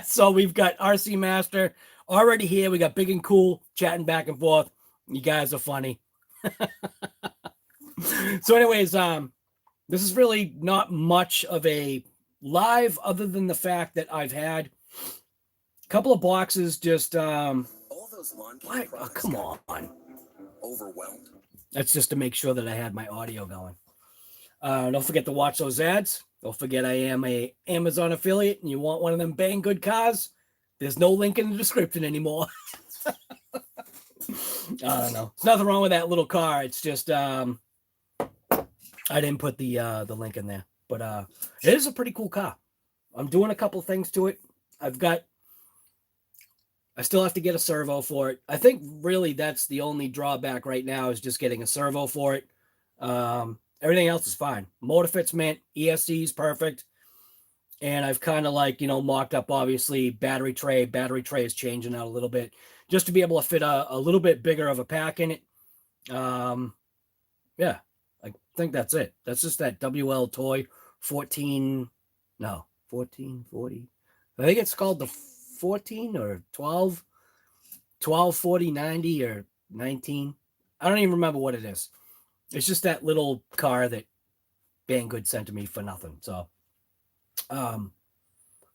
So we've got RC Master already here. We got Big and Cool chatting back and forth. You guys are funny. So anyways, this is really not much of a live other than the fact that I've had a couple of boxes just all those what? Oh, come on. Overwhelmed. That's just to make sure that I had my audio going. Don't forget to watch those ads. Don't forget I am a Amazon affiliate and you want one of them bang good cars, there's no link in the description anymore. I don't know. There's nothing wrong with that little car. It's just I didn't put the link in there. But it is a pretty cool car. I'm doing a couple things to it. I still have to get a servo for it. I think really that's the only drawback right now is just getting a servo for it. Everything else is fine. Motor fits mint, ESC is perfect. And I've kind of like, mocked up, obviously, battery tray. Battery tray is changing out a little bit just to be able to fit a little bit bigger of a pack in it. Yeah, I think that's it. That's just that WL Toy 1440. I think it's called the 14 or 12, 40, 90 or 19. I don't even remember what it is. It's just that little car that Banggood sent to me for nothing. So,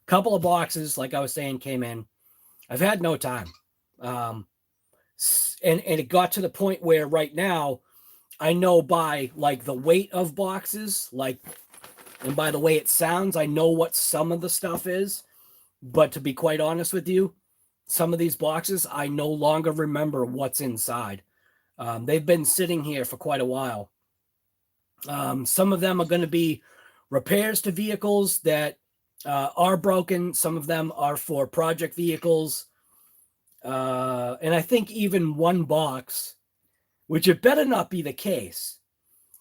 couple of boxes, like I was saying, came in. I've had no time. And it got to the point where right now I know by like the weight of boxes, and by the way it sounds, I know what some of the stuff is. But to be quite honest with you, some of these boxes, I no longer remember what's inside. They've been sitting here for quite a while. Some of them are going to be repairs to vehicles that are broken. Some of them are for project vehicles. And I think even one box, which it better not be the case,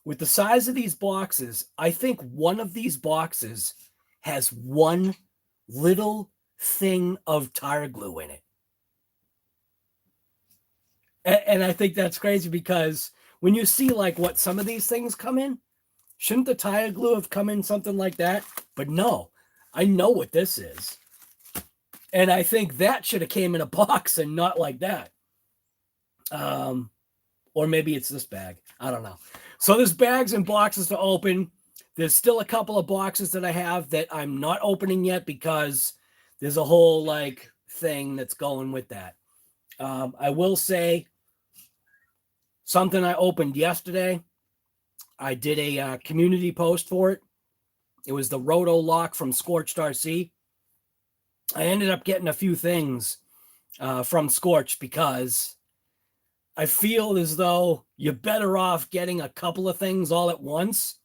with the size of these boxes, I think one of these boxes has one little thing of tire glue in it. And I think that's crazy because when you see like what some of these things come in, shouldn't the tire glue have come in something like that? But no, I know what this is. And I think that should have came in a box and not like that. Or maybe it's this bag. I don't know. So there's bags and boxes to open. There's still a couple of boxes that I have that I'm not opening yet because there's a whole like thing that's going with that. I will say something I opened yesterday. I did a community post for it. It was the Roto lock from Scorched RC. I ended up getting a few things from Scorched because I feel as though you're better off getting a couple of things all at once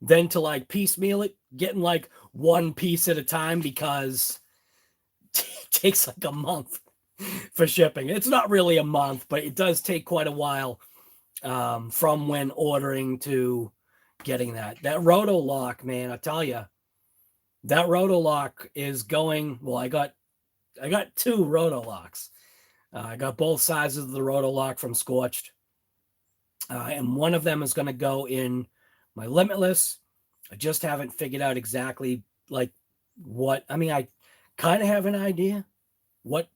than to like piecemeal it, getting like one piece at a time because it takes like a month for shipping. It's not really a month, but it does take quite a while from when ordering to getting that. That Roto lock, man, I tell you, that Roto lock is going, well, I got two Roto locks. I got both sizes of the Roto lock from Scorched. And one of them is going to go in my Limitless. I just haven't figured out exactly like what, I mean, I kind of have an idea what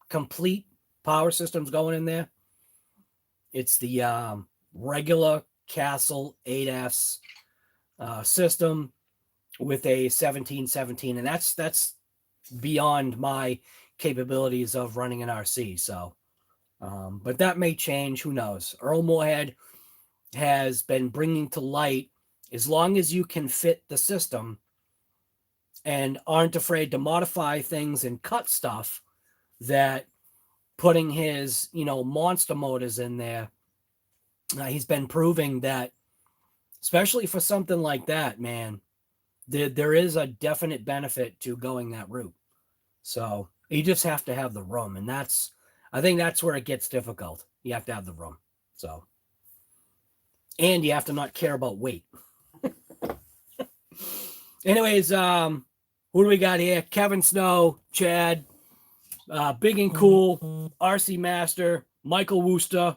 complete power system's going in there. It's the regular Castle 8S system with a 1717, and that's beyond my capabilities of running an RC. So, but that may change. Who knows? Earl Moorhead has been bringing to light, as long as you can fit the system and aren't afraid to modify things and cut stuff, that putting his, monster motors in there, he's been proving that, especially for something like that, man, there is a definite benefit to going that route. So you just have to have the room. And I think that's where it gets difficult. You have to have the room. So, and you have to not care about weight. Anyways, who do we got here? Kevin Snow, Chad, Big and Cool, RC Master, Michael Worcester.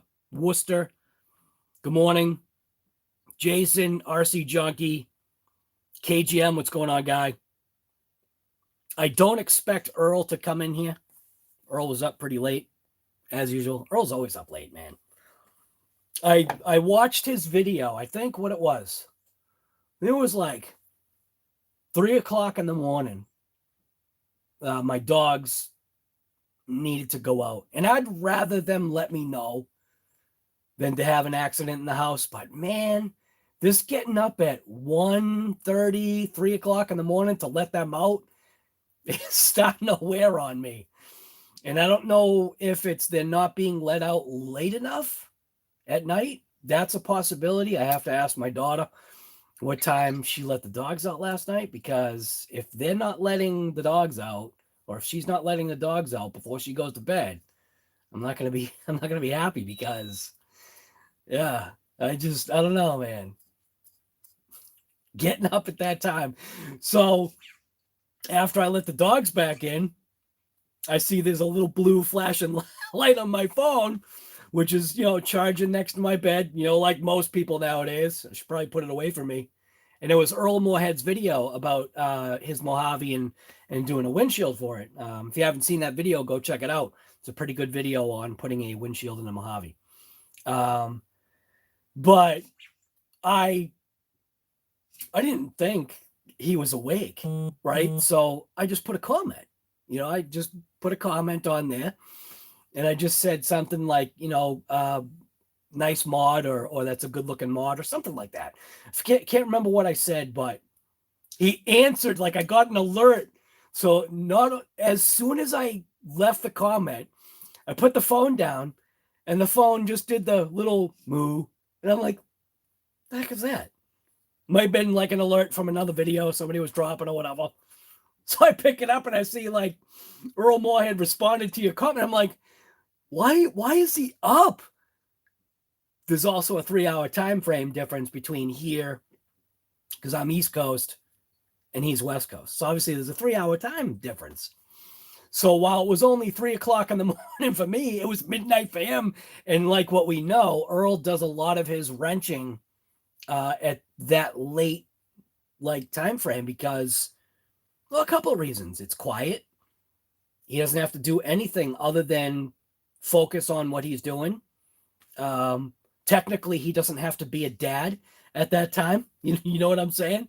Good morning. Jason, RC Junkie, KGM, what's going on, guy? I don't expect Earl to come in here. Earl was up pretty late, as usual. Earl's always up late, man. I watched his video. I think what it was like 3 o'clock in the morning. My dogs needed to go out, and I'd rather them let me know than to have an accident in the house. But man, this getting up at 1:30, 3 o'clock in the morning to let them out is starting to wear on me. And I don't know if it's they're not being let out late enough at night. That's a possibility. I have to ask my daughter what time she let the dogs out last night, because if they're not letting the dogs out, or if she's not letting the dogs out before she goes to bed, I'm not gonna be happy, because yeah, I don't know, man. Getting up at that time. So after I let the dogs back in, I see there's a little blue flashing light on my phone, which is, charging next to my bed, like most people nowadays. I should probably put it away from me. And it was Earl Moorhead's video about his Mojave and doing a windshield for it. If you haven't seen that video, go check it out. It's a pretty good video on putting a windshield in a Mojave. But I didn't think he was awake, right? So I just put a comment. I just put a comment on there, and I just said something like, nice mod, or that's a good looking mod, or something like that. I can't remember what I said, but he answered, like I got an alert. So not as soon as I left the comment, I put the phone down, and the phone just did the little moo. And I'm like, the heck is that? Might have been like an alert from another video somebody was dropping or whatever. So I pick it up and I see like Earl Moorhead responded to your comment. I'm like, why is he up? There's also a 3-hour time frame difference between here, because I'm East Coast and he's West Coast. So obviously there's a 3-hour time difference. So while it was only 3 o'clock in the morning for me, it was midnight for him. And like what we know, Earl does a lot of his wrenching at that late time frame because, well, a couple of reasons. It's quiet. He doesn't have to do anything other than focus on what he's doing. Technically, he doesn't have to be a dad at that time. You know what I'm saying?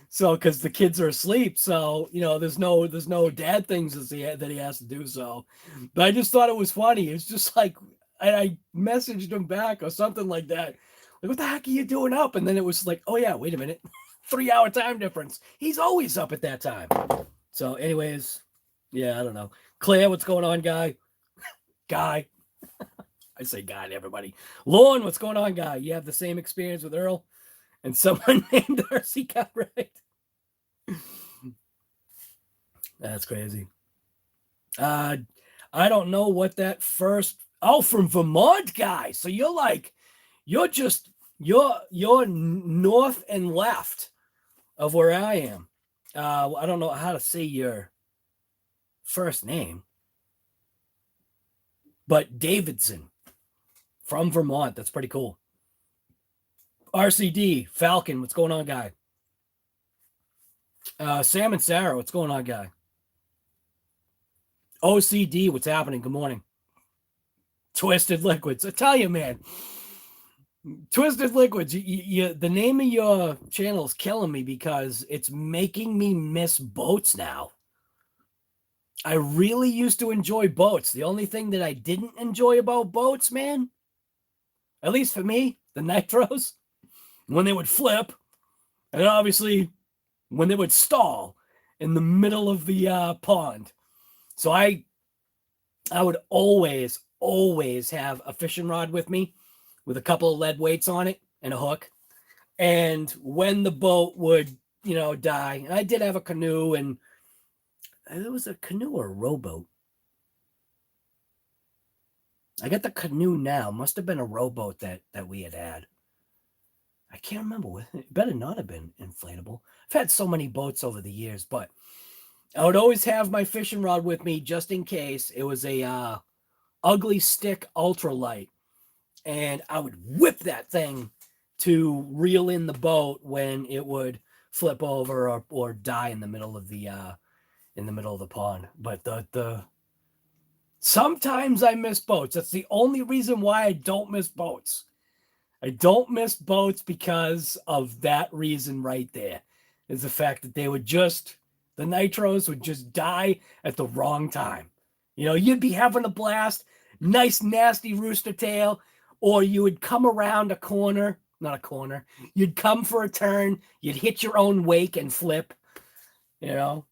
So, because the kids are asleep, so there's no dad things that he has to do. So, but I just thought it was funny. It's just like I messaged him back or something like that. Like, what the heck are you doing up? And then it was like, oh yeah, wait a minute, 3-hour time difference. He's always up at that time. So, anyways, yeah, I don't know. Claire, what's going on, guy? Guy. I say guy to everybody. Lorne, what's going on, guy? You have the same experience with Earl and someone named Darcy Cartwright. That's crazy. I don't know what that first. Oh, from Vermont, guy. So you're north and left of where I am. I don't know how to say your first name, but Davidson from Vermont. That's pretty cool. RCD Falcon, what's going on, guy? Sam and Sarah, what's going on, guy? OCD, what's happening? Good morning. Twisted Liquids, I tell you, man. Twisted Liquids, the name of your channel is killing me because it's making me miss boats now. I really used to enjoy boats. The only thing that I didn't enjoy about boats, man, at least for me, the nitros, when they would flip, and obviously when they would stall in the middle of the pond. So I would always have a fishing rod with me with a couple of lead weights on it and a hook. And when the boat would, die, and I did have a canoe, and it was a canoe or a rowboat. I got the canoe now. Must have been a rowboat that we had. I can't remember. It better not have been inflatable. I've had so many boats over the years, but I would always have my fishing rod with me just in case. It was a ugly stick ultralight, and I would whip that thing to reel in the boat when it would flip over or die in the middle of the in the middle of the pond. But the sometimes I miss boats. That's the only reason why I don't miss boats. I don't miss boats because of that reason right there. Is the fact that they would just, the nitros would just die at the wrong time. You know, you'd be having a blast, nice nasty rooster tail, or you would come around a corner, not a corner, you'd come for a turn, you'd hit your own wake and flip, you know.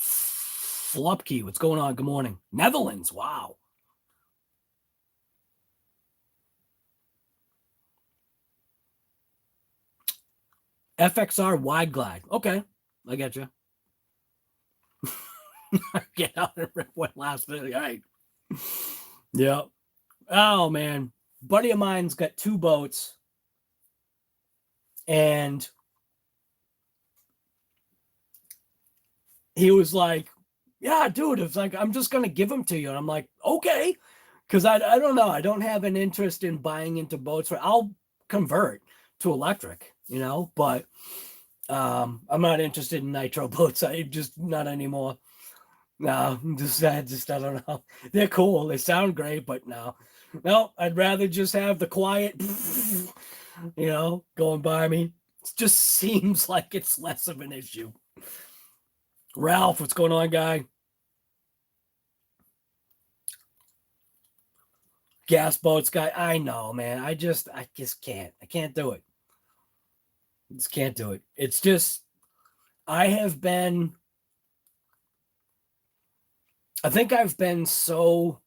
Flupkey, what's going on? Good morning. Netherlands, wow. FXR wide glide. Okay, I get you. Get out and rip one last video. All right. Yeah. Oh man, buddy of mine's got 2 boats, and he was like, "Yeah, dude, it's like I'm just gonna give them to you." And I'm like, "Okay," because I don't know, I don't have an interest in buying into boats. I'll convert to electric, you know, but I'm not interested in nitro boats. I just not anymore. No, I don't know. They're cool. They sound great, but no, I'd rather just have the quiet, you know, going by me. It just seems like it's less of an issue. Ralph, what's going on, guy? Gas boats guy. I know, man. I just can't. I can't do it. Just can't do it. It's just, I think I've been so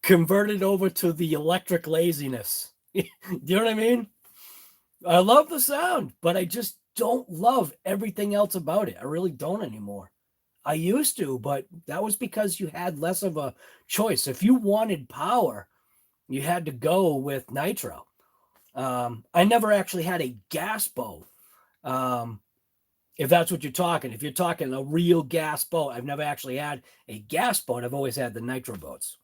converted over to the electric laziness. Do you know what I mean? I love the sound, but I just don't love everything else about it. I really don't anymore. I used to, but that was because you had less of a choice. If you wanted power, you had to go with nitro. I never actually had a gas boat. If that's what you're talking, if you're talking a real gas boat, I've never actually had a gas boat. I've always had the nitro boats.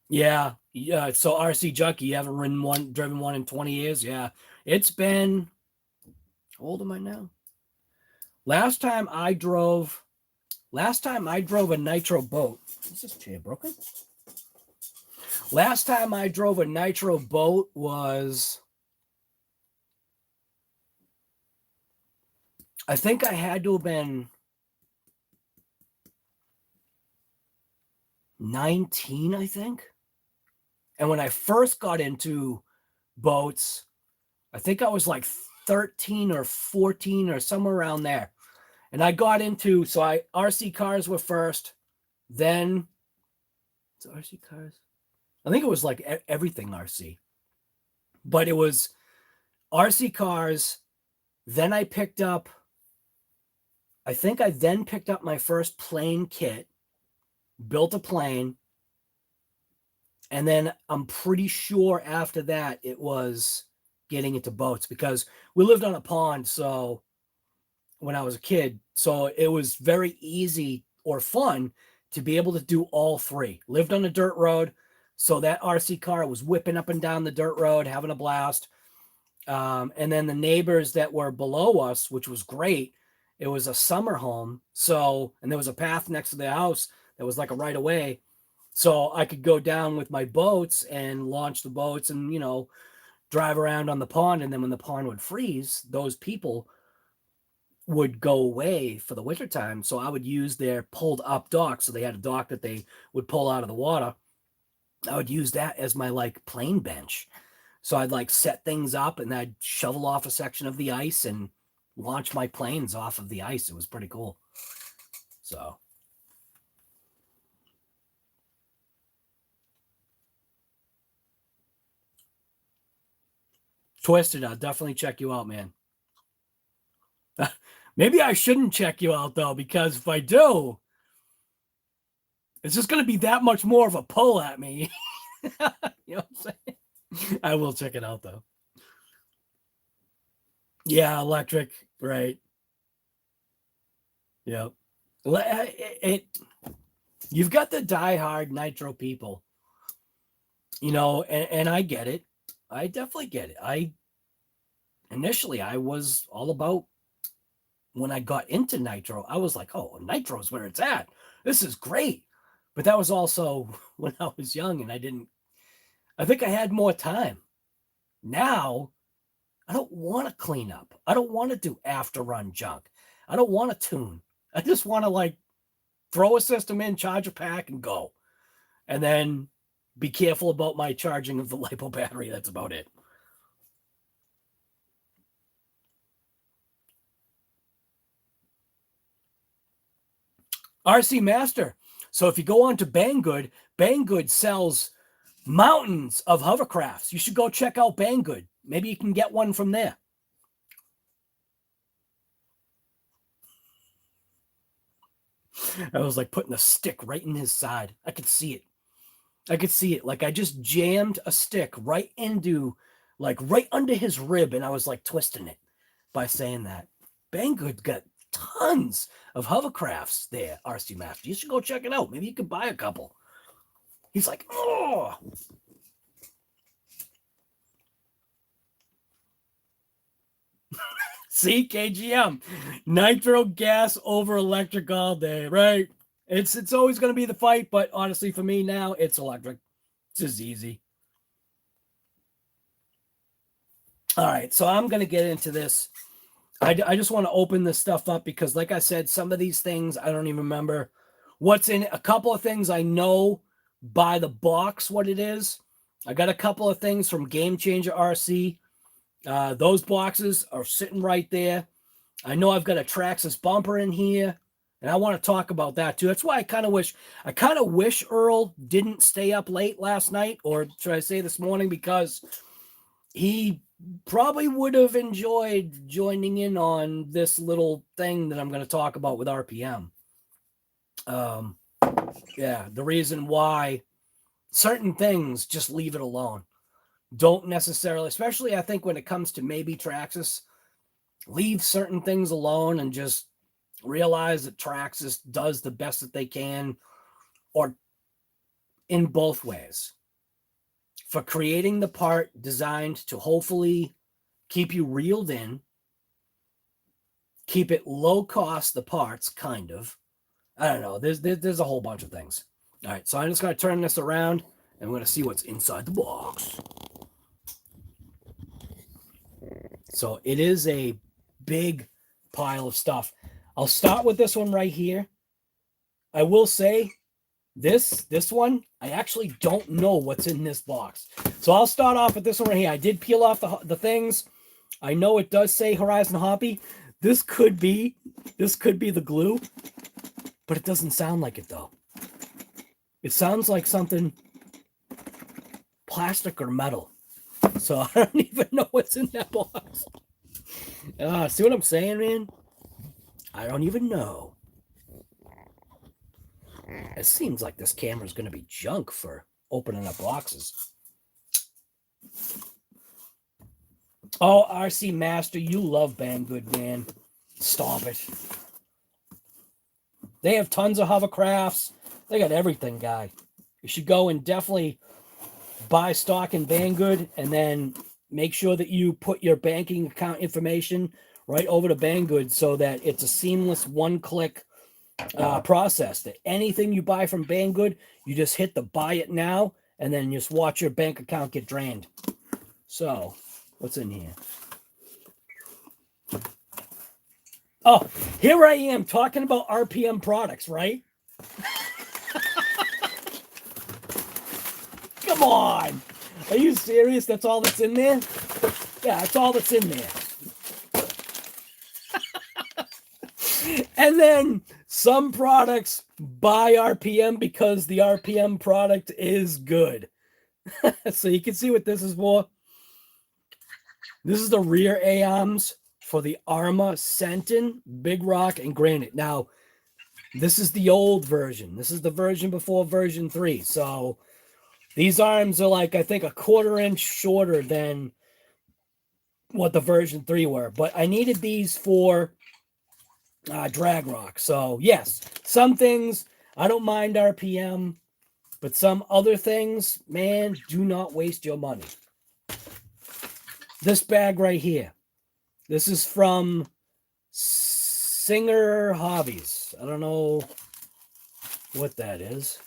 Yeah. So RC Junkie, you haven't driven one in 20 years? Yeah. It's been, how old am I now? Last time I drove a nitro boat. Is this chair broken? Last time I drove a nitro boat was, I think I had to have been 19, I think. And when I first got into boats, I think I was like 13 or 14 or somewhere around there. And I got into, RC cars were first, then, RC cars? I think it was like everything RC. But it was RC cars, then I picked up my first plane kit, built a plane, and then I'm pretty sure after that it was getting into boats, because we lived on a pond, so when I was a kid, so it was very easy or fun to be able to do all 3. Lived on a dirt road, so that RC car was whipping up and down the dirt road, having a blast. And then the neighbors that were below us, which was great, it was a summer home, and there was a path next to the house that was like a right of way, so I could go down with my boats and launch the boats and, you know, drive around on the pond. And then when the pond would freeze, those people would go away for the wintertime. So I would use their pulled up dock. So they had a dock that they would pull out of the water. I would use that as my like plane bench. So I'd like set things up and I'd shovel off a section of the ice and launch my planes off of the ice. It was pretty cool. So. Twisted, I'll definitely check you out, man. Maybe I shouldn't check you out, though, because if I do, it's just going to be that much more of a pull at me. You know what I'm saying? I will check it out, though. Yeah, electric, right. Yep. You've got the diehard Nitro people, you know, and I get it. I definitely get it. Initially I was all about, when I got into Nitro, I was like, oh, Nitro is where it's at. This is great. But that was also when I was young and I think I had more time. Now, I don't want to clean up. I don't want to do after run junk. I don't want to tune. I just want to like throw a system in, charge a pack, and go. And then be careful about my charging of the LiPo battery. That's about it. RC Master. So if you go on to Banggood, Banggood sells mountains of hovercrafts. You should go check out Banggood. Maybe you can get one from there. I was like putting a stick right in his side. I could see it. I could see it. Like I just jammed a stick right into, like right under his rib, and I was like twisting it by saying that. Banggood got tons of hovercrafts there, RC Master. You should go check it out. Maybe you could buy a couple. He's like, oh. See, KGM, nitro gas over electric all day, right? It's always going to be the fight, but honestly, for me now, it's electric. It's just easy. All right, so I'm going to get into this. I just want to open this stuff up because, like I said, some of these things, I don't even remember what's in it. A couple of things I know by the box what it is. I got a couple of things from Game Changer RC. Those boxes are sitting right there. I know I've got a Traxxas bumper in here, and I want to talk about that too. That's why I kind of wish Earl didn't stay up late last night, or should I say this morning, because he probably would have enjoyed joining in on this little thing that I'm going to talk about with RPM. Yeah, the reason why certain things, just leave it alone. Don't necessarily, especially I think when it comes to maybe Traxxas, leave certain things alone and just realize that Traxxas does the best that they can, or in both ways, for creating the part designed to hopefully keep you reeled in, keep it low cost, the parts, kind of. I don't know. There's a whole bunch of things. All right, so I'm just going to turn this around, and we're going to see what's inside the box. So it is a big pile of stuff. I'll start with this one right here. I will say this one, I actually don't know what's in this box. So I'll start off with this one right here. I did peel off the things. I know it does say Horizon Hobby. This could be the glue, but it doesn't sound like it though. It sounds like something plastic or metal. So I don't even know what's in that box. See what I'm saying, man? I don't even know. It seems like this camera is going to be junk for opening up boxes. Oh, RC Master, you love Banggood, man. Stop it. They have tons of hovercrafts. They got everything, guy. You should go and definitely buy stock in Banggood, and then make sure that you put your banking account information right over to Banggood so that it's a seamless one-click process. That anything you buy from Banggood, you just hit the buy it now, and then just watch your bank account get drained. So, what's in here? Oh, here I am talking about RPM products, right? Come on. Are you serious? That's all that's in there? Yeah, that's all that's in there. And then some products buy RPM because the RPM product is good. So you can see what this is for. This is the rear A-arms for the ARRMA Sentin, Big Rock, and Granite. Now, this is the old version. This is the version before version 3. So these arms are like, I think, a 1/4 inch shorter than what the version 3 were. But I needed these for drag rock. So yes, some things I don't mind RPM, but some other things, man, do not waste your money. This bag right here, this is from Singer Hobbies. I don't know what that is.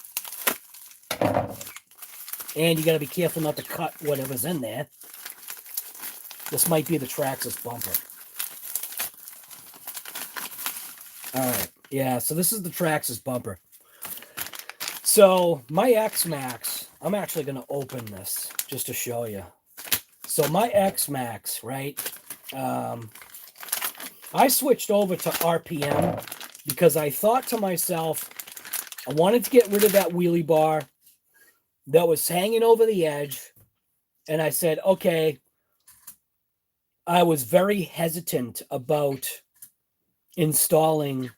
And you got to be careful not to cut whatever's in there. This might be the Traxxas bumper. All right. Yeah, so this is the Traxxas bumper. So my X-Maxx, I'm actually going to open this just to show you. So my X-Maxx, right? I switched over to RPM because I thought to myself, I wanted to get rid of that wheelie bar that was hanging over the edge. And I said, okay, I was very hesitant about installing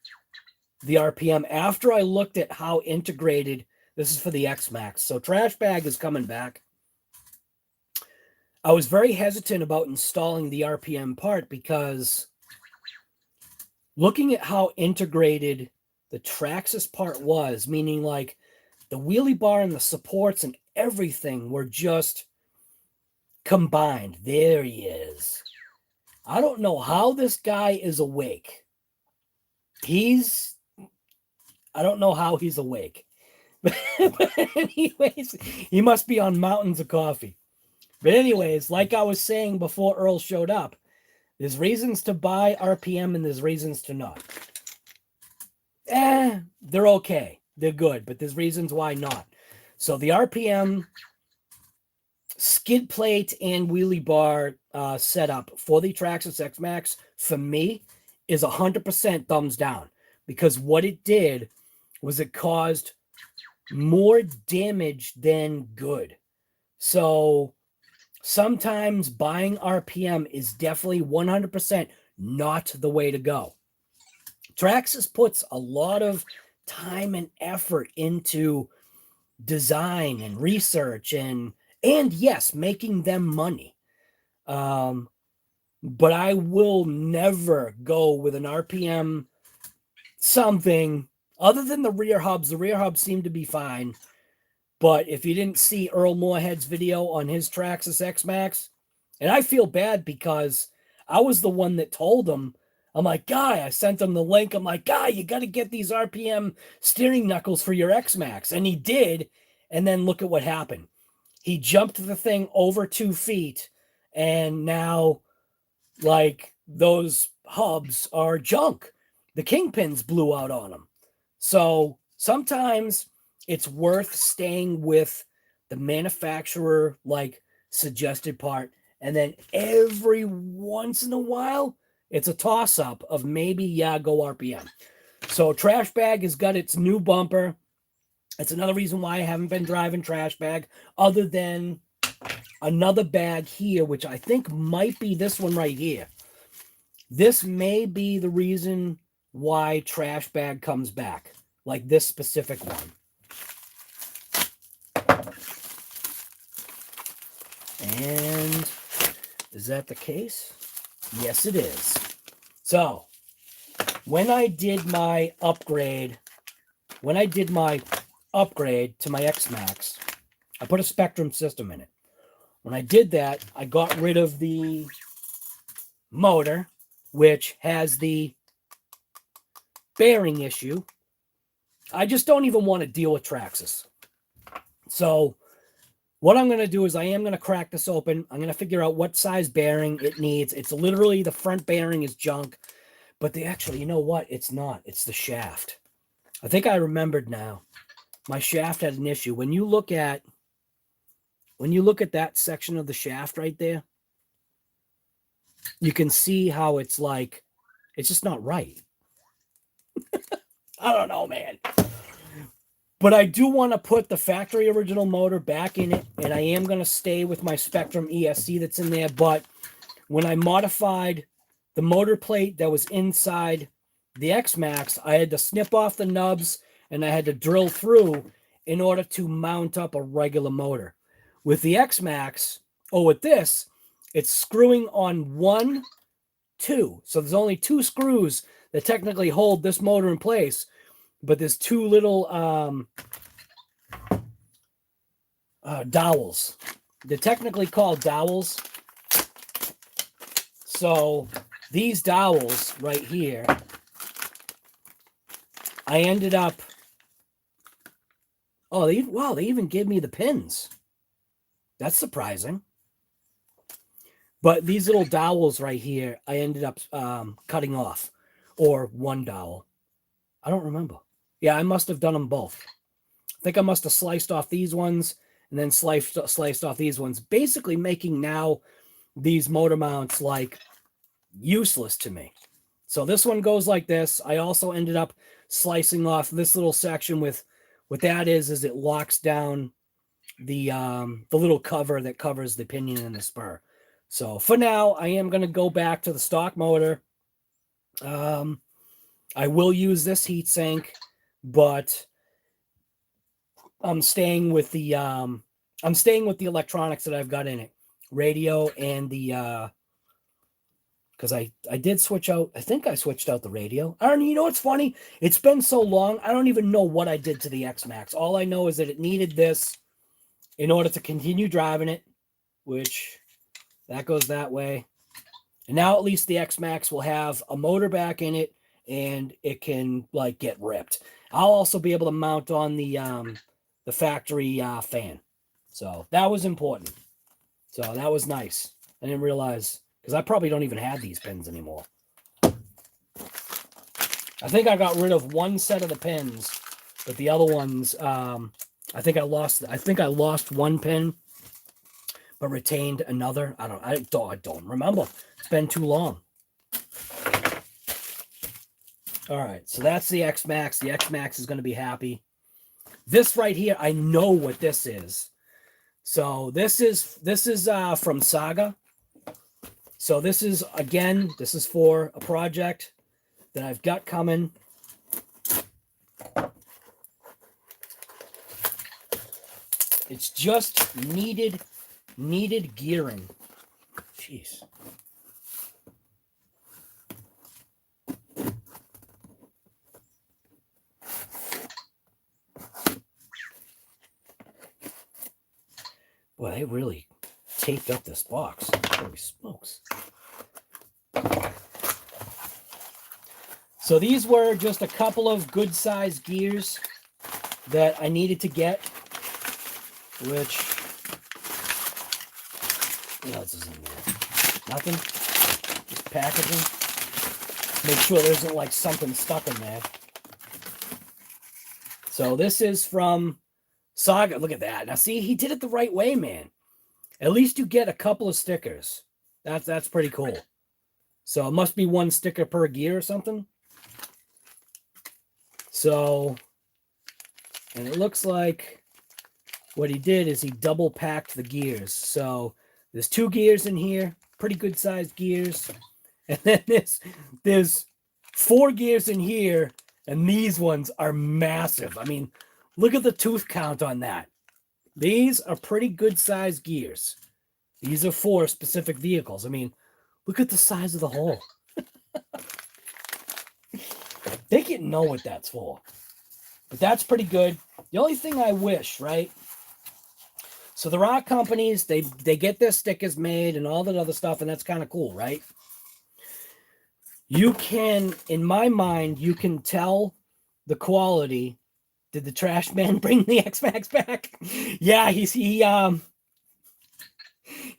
the RPM after I looked at how integrated this is for the X-Maxx. So trash bag is coming back. I was very hesitant about installing the RPM part because looking at how integrated the Traxxas part was, meaning like the wheelie bar and the supports and everything were just combined. There he is. I don't know how this guy is awake. I don't know how he's awake. But anyways, he must be on mountains of coffee. But anyways, like I was saying before Earl showed up, there's reasons to buy RPM and there's reasons to not. They're okay. They're good, but there's reasons why not. So the RPM skid plate and wheelie bar setup for the Traxxas X-Maxx, for me, is 100% thumbs down. Because what it did was it caused more damage than good. So sometimes buying RPM is definitely 100% not the way to go. Traxxas puts a lot of time and effort into design and research and yes, making them money. But I will never go with an RPM something other than the rear hubs. The rear hubs seem to be fine. But if you didn't see Earl Moorhead's video on his Traxxas X-Maxx, and I feel bad because I was the one that told him, I'm like, Guy, I sent him the link. I'm like, Guy, you got to get these RPM steering knuckles for your X-Maxx. And he did. And then look at what happened. He jumped the thing over 2 feet. And now, like, those hubs are junk. The kingpins blew out on them. So sometimes it's worth staying with the manufacturer, like, suggested part. And then every once in a while, it's a toss-up of maybe, yeah, go RPM. So Trash Bag has got its new bumper. It's another reason why I haven't been driving Trash Bag, other than another bag here, which I think might be this one right here. This may be the reason why Trash Bag comes back, like this specific one. And is that the case? Yes, it is. So when I did my upgrade to my X-Maxx, I put a Spectrum system in it. When I did that, I got rid of the motor, which has the bearing issue. I just don't even want to deal with Traxxas. So what I'm going to do is I am going to crack this open. I'm going to figure out what size bearing it needs. It's literally the front bearing is junk, but you know what? It's not. It's the shaft. I think I remembered now. My shaft had an issue. When you look at that section of the shaft right there, you can see how it's like, it's just not right. I don't know, man. But I do want to put the factory original motor back in it, and I am going to stay with my Spectrum ESC that's in there. But when I modified the motor plate that was inside the X-Maxx, I had to snip off the nubs, and I had to drill through in order to mount up a regular motor. With the X-Maxx, with this, it's screwing on 1, 2. So there's only 2 screws that technically hold this motor in place, but there's two little dowels. They're technically called dowels. So these dowels right here, I ended up, oh, they even gave me the pins. That's surprising. But these little dowels right here, I ended up cutting off, or one dowel. I don't remember. Yeah, I must have done them both. I think I must have sliced off these ones and then sliced off these ones, basically making now these motor mounts like useless to me. So this one goes like this. I also ended up slicing off this little section with what that is it locks down the little cover that covers the pinion and the spur. So for now, I am going to go back to the stock motor. I will use this heat sink, but I'm staying with the electronics that I've got in it, radio and the because I did switch out. I think I switched out the radio. I don't. You know what's funny? It's been so long. I don't even know what I did to the X-Maxx. All I know is that it needed this in order to continue driving it, which that goes that way. And now at least the X-Maxx will have a motor back in it, and it can like get ripped. I'll also be able to mount on the factory fan. So that was important. So that was nice. I didn't realize, because I probably don't even have these pins anymore. I think I got rid of one set of the pins, but the other ones, I think I lost one pin, but retained another. I don't remember. It's been too long. All right, so that's the X-Maxx. The X-Maxx is going to be happy. This right here, I know what this is. So this is from Saga. So this is, again, this is for a project that I've got coming. It's just needed gearing. Jeez. Boy, they really taped up this box. Holy smokes. So these were just a couple of good-sized gears that I needed to get, which, what else is in there? Nothing. Just packaging. Make sure there isn't like something stuck in there. So this is from Saga. Look at that. Now see, he did it the right way, man. At least you get a couple of stickers. That's pretty cool. So it must be one sticker per gear or something. So, and it looks like what he did is he double packed the gears. So there's 2 gears in here, pretty good sized gears. And then there's 4 gears in here, and these ones are massive. I mean, look at the tooth count on that. These are pretty good sized gears. These are for specific vehicles. I mean, look at the size of the hole. They can know what that's for. But that's pretty good. The only thing I wish, right? So there are companies, they get their stickers made and all that other stuff, and that's kind of cool, right? You can, in my mind, you can tell the quality. Did the trash man bring the X-Maxx back? Yeah, he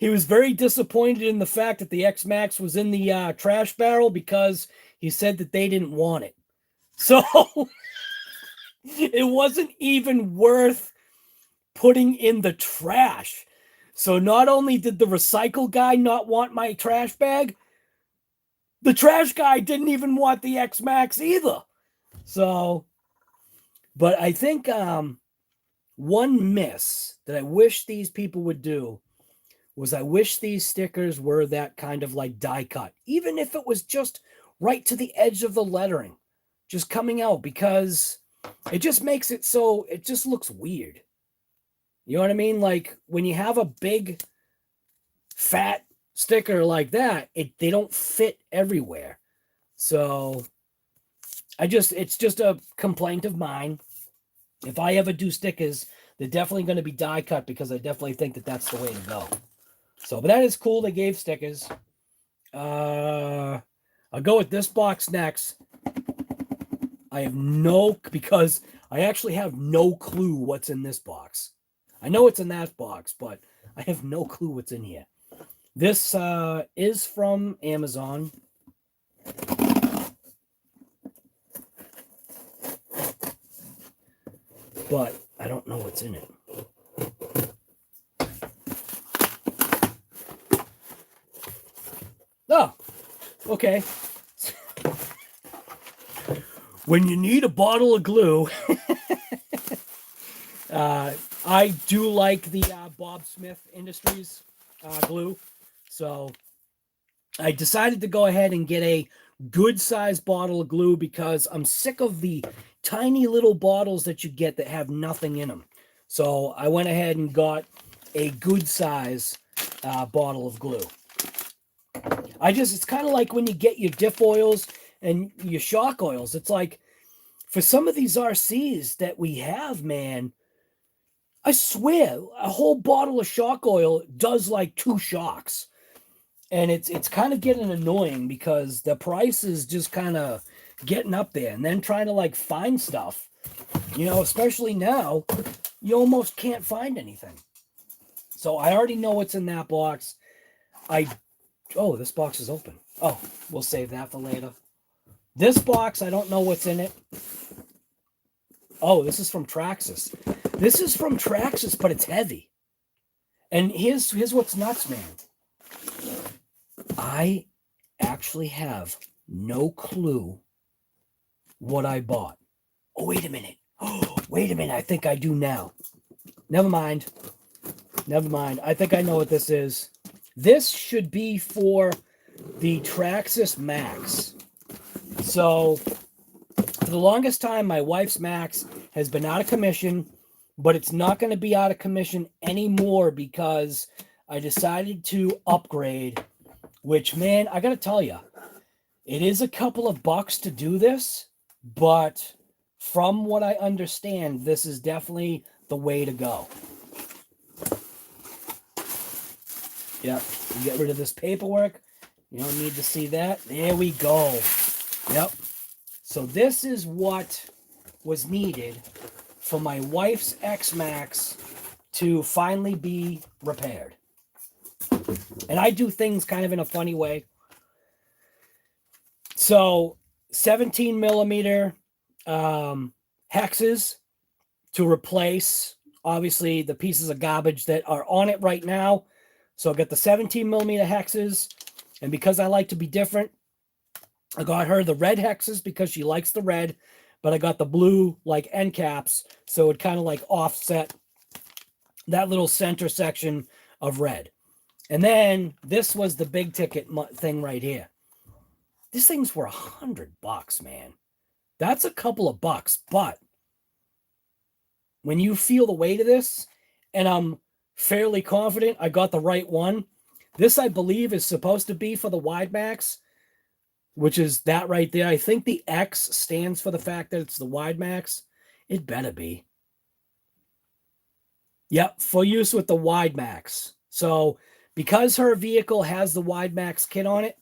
was very disappointed in the fact that the X-Maxx was in the trash barrel because he said that they didn't want it. So it wasn't even worth putting in the trash. So not only did the recycle guy not want my trash bag, the trash guy didn't even want the X-Maxx either. So, but I think one miss that I wish these people would do was I wish these stickers were that kind of like die cut, even if it was just right to the edge of the lettering, just coming out, because it just makes it so it just looks weird. You know what I mean? Like when you have a big fat sticker like that, they don't fit everywhere. So it's just a complaint of mine. If I ever do stickers, they're definitely going to be die cut because I definitely think that that's the way to go. So, but that is cool. They gave stickers. I'll go with this box next. Because I actually have no clue what's in this box. I know it's in that box, but I have no clue what's in here. This is from Amazon. But I don't know what's in it. Oh, okay. When you need a bottle of glue, I do like the Bob Smith Industries glue. So I decided to go ahead and get a good sized bottle of glue because I'm sick of the tiny little bottles that you get that have nothing in them. So I went ahead and got a good size bottle of glue. It's kind of like when you get your diff oils and your shock oils. It's like for some of these RCs that we have, man, I swear a whole bottle of shock oil does like 2 shocks. And it's kind of getting annoying because the price is just kind of getting up there. And then trying to like find stuff, especially now, you almost can't find anything. So I already know what's in that box. Oh, this box is open. Oh, we'll save that for later. This box, I don't know what's in it. Oh, this is from Traxxas. This is from Traxxas, but it's heavy. And here's what's nuts, man. I actually have no clue what I bought. Oh, wait a minute. Oh, wait a minute. I think I do now. Never mind. I think I know what this is. This should be for the Traxxas Max. So, for the longest time, my wife's Max has been out of commission, but it's not going to be out of commission anymore because I decided to upgrade, which, man, I got to tell you, it is a couple of bucks to do this, but from what I understand, this is definitely the way to go. Yep, you get rid of this paperwork. You don't need to see that. There we go. Yep. So this is what was needed for my wife's X-Maxx to finally be repaired. And I do things kind of in a funny way. So 17 millimeter hexes to replace, obviously, the pieces of garbage that are on it right now. So I got the 17 millimeter hexes, and because I like to be different, I got her the red hexes because she likes the red, but I got the blue like end caps, so it kind of like offset that little center section of red. And then this was the big ticket thing right here. These things were $100, man. That's a couple of bucks, but when you feel the weight of this, and I'm fairly confident I got the right one. This, I believe, is supposed to be for the wide max, which is that right there. I think the X stands for the fact that it's the wide max. It better be. Yep, for use with the wide max. So because her vehicle has the wide max kit on it,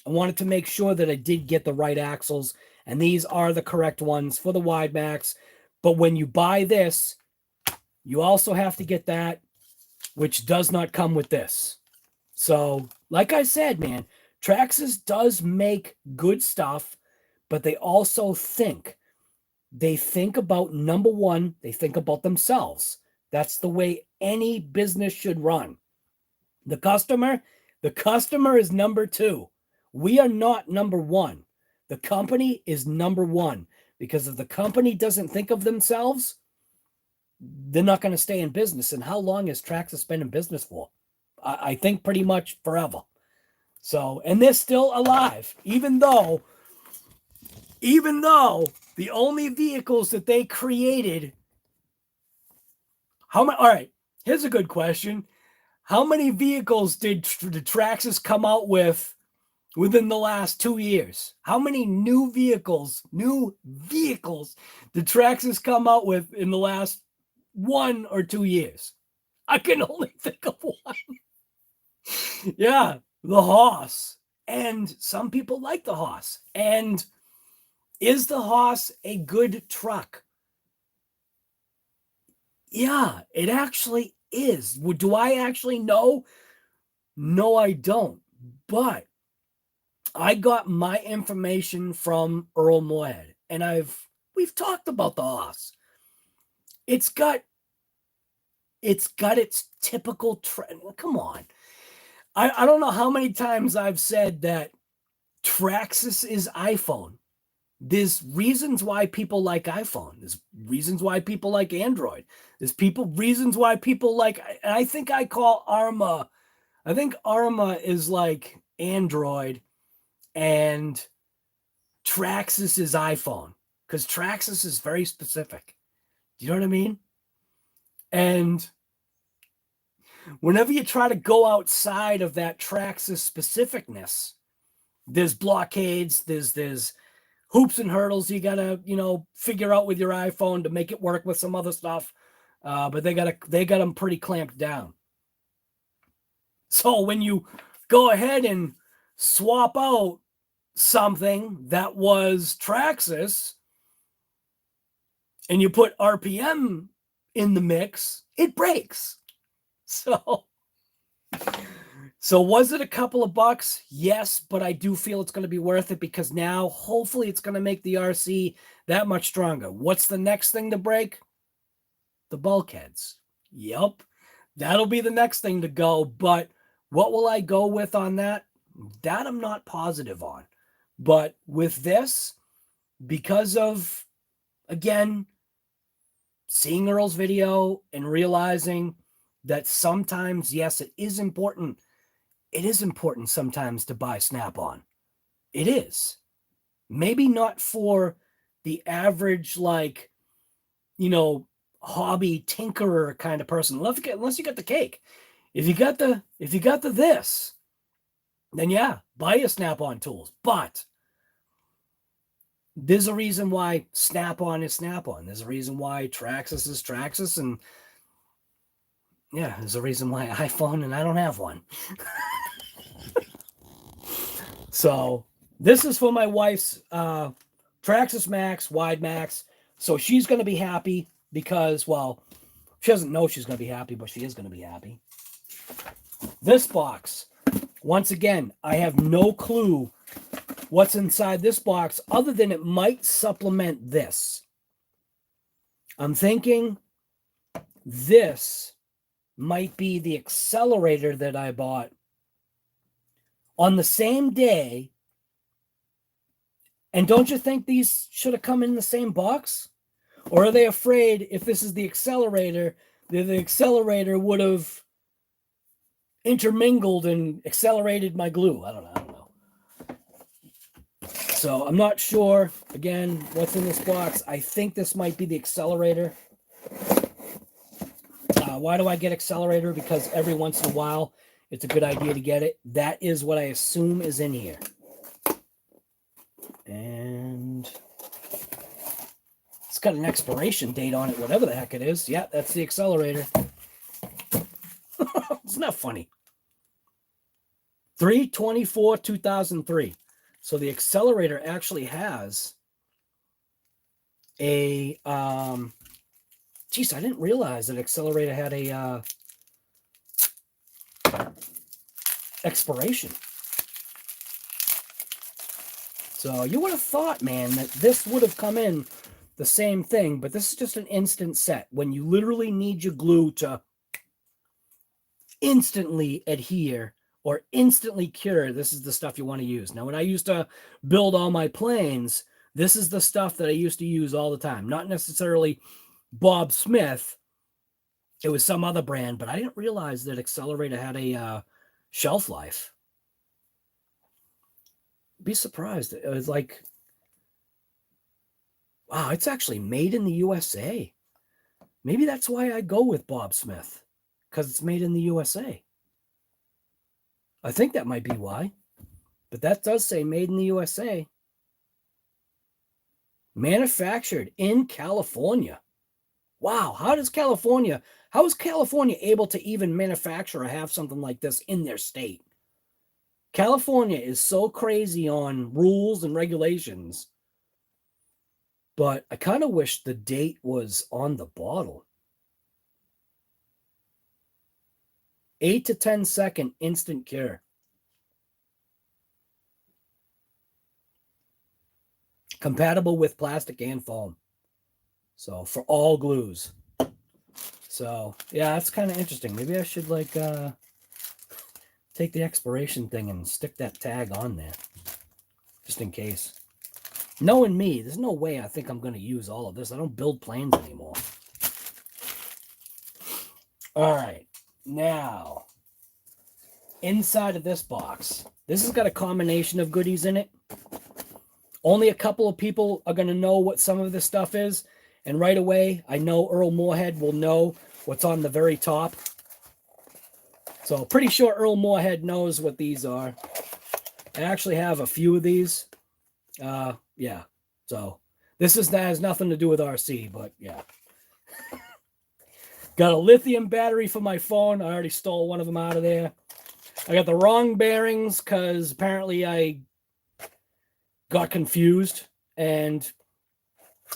I wanted to make sure that I did get the right axles, and these are the correct ones for the wide max. But when you buy this, you also have to get that, which does not come with this. So, like I said, man, Traxxas does make good stuff, but they also think. They think about, number one, they think about themselves. That's the way any business should run. The customer is number 2. We are not number 1. The company is number 1, because if the company doesn't think of themselves, they're not going to stay in business. And how long has Traxxas been in business for? I think pretty much forever. So, and they're still alive, even though the only vehicles that they created, all right, here's a good question. How many vehicles did Traxxas come out with within the last 2 years? How many new vehicles did Traxxas come out with in the last 1 or 2 years? I can only think of one. Yeah, the Haas. And some people like the Haas. And is the Haas a good truck? Yeah, it actually is. Do I actually know? No, I don't. But I got my information from ARRMA MOJAVE, and we've talked about the Haas. It's got its typical trend. Come on. I don't know how many times I've said that Traxxas is iPhone. There's reasons why people like iPhone. There's reasons why people like Android. There's reasons why people like, and I think I call ARRMA, I think ARRMA is like Android and Traxxas is iPhone, because Traxxas is very specific. Do you know what I mean? And whenever you try to go outside of that Traxxas specificness, there's blockades, there's hoops and hurdles you gotta, figure out with your iPhone to make it work with some other stuff. But they got them pretty clamped down. So when you go ahead and swap out something that was Traxxas and you put RPM in the mix, it breaks. So was it a couple of bucks? Yes, but I do feel it's going to be worth it, because now hopefully it's going to make the RC that much stronger. What's the next thing to break? The bulkheads. Yep, that'll be the next thing to go. But what will I go with on that? That I'm not positive on. But with this, because of, again, seeing Earl's video and realizing that sometimes, yes, it is important. It is important sometimes to buy Snap-on. It is. Maybe not for the average, like, hobby tinkerer kind of person. Unless you got the cake. If you got the this, then yeah, buy your Snap-on tools. But there's a reason why Snap-on is Snap-on. There's a reason why Traxxas is Traxxas, and yeah, there's a reason why iPhone and I don't have one. So this is for my wife's Traxxas Max, Wide Max. So she's going to be happy because, well, she doesn't know she's going to be happy, but she is going to be happy. This box, once again, I have no clue what's inside this box other than it might supplement this. I'm thinking this might be the accelerator that I bought on the same day. And don't you think these should have come in the same box? Or are they afraid if this is the accelerator, that the accelerator would have intermingled and accelerated my glue? I don't know. So I'm not sure, again, what's in this box. I think this might be the accelerator. Why do I get accelerator? Because every once in a while, it's a good idea to get it. That is what I assume is in here. And it's got an expiration date on it, whatever the heck it is. Yeah, that's the accelerator. It's not funny. 3/24/2003. So the accelerator actually has a geez, I didn't realize that accelerator had a expiration. So you would have thought, man, that this would have come in the same thing, but this is just an instant set. When you literally need your glue to instantly adhere or instantly cure, this is the stuff you want to use. Now, when I used to build all my planes, this is the stuff that I used to use all the time. Not necessarily Bob Smith. It was some other brand, but I didn't realize that accelerator had a shelf life. Be surprised. It was like, wow, it's actually made in the USA. Maybe that's why I go with Bob Smith, because it's made in the USA. I think that might be why. But that does say made in the USA. Manufactured in California. Wow, how is California able to even manufacture or have something like this in their state? California is so crazy on rules and regulations. But I kind of wish the date was on the bottle. 8 to 10 second instant cure. Compatible with plastic and foam. So for all glues. So yeah, that's kind of interesting. Maybe I should like take the expiration thing and stick that tag on there. Just in case. Knowing me, there's no way I think I'm going to use all of this. I don't build planes anymore. All right. Now, inside of this box, this has got a combination of goodies in it. Only a couple of people are going to know what some of this stuff is. And right away, I know Earl Moorhead will know what's on the very top. So pretty sure Earl Moorhead knows what these are. I actually have a few of these. Yeah. So this has nothing to do with RC, but yeah. Got a lithium battery for my phone. I already stole one of them out of there. I got the wrong bearings because apparently I got confused and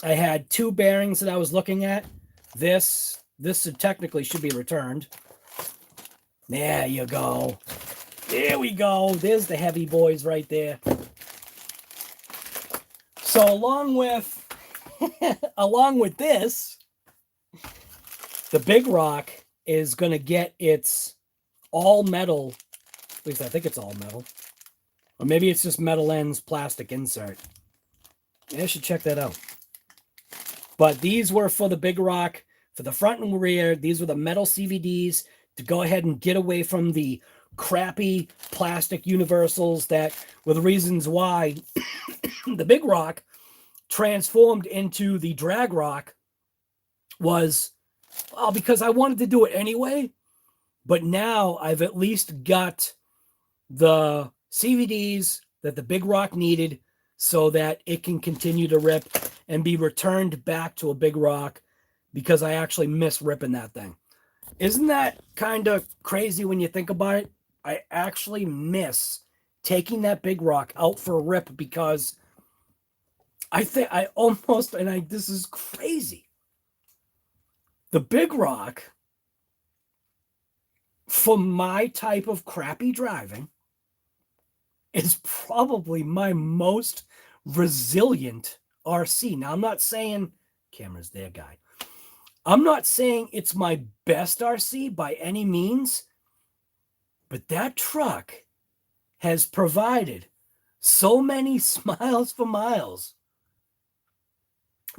I had two bearings that I was looking at. This technically should be returned. There you go. There we go. There's the heavy boys right there. So along with this, the Big Rock is going to get its all metal, at least I think it's all metal, or maybe it's just metal ends plastic insert. Yeah, I should check that out. But these were for the Big Rock, for the front and rear. These were the metal CVDs to go ahead and get away from the crappy plastic universals that were the reasons why the Big Rock transformed into the Drag Rock was, well, because I wanted to do it anyway, but now I've at least got the CVDs that the Big Rock needed so that it can continue to rip and be returned back to a Big Rock because I actually miss ripping that thing. Isn't that kind of crazy when you think about it? I actually miss taking that Big Rock out for a rip because I think this is crazy. The Big Rock, for my type of crappy driving, is probably my most resilient RC. Now, I'm not saying, camera's there, guy. I'm not saying it's my best RC by any means, but that truck has provided so many smiles for miles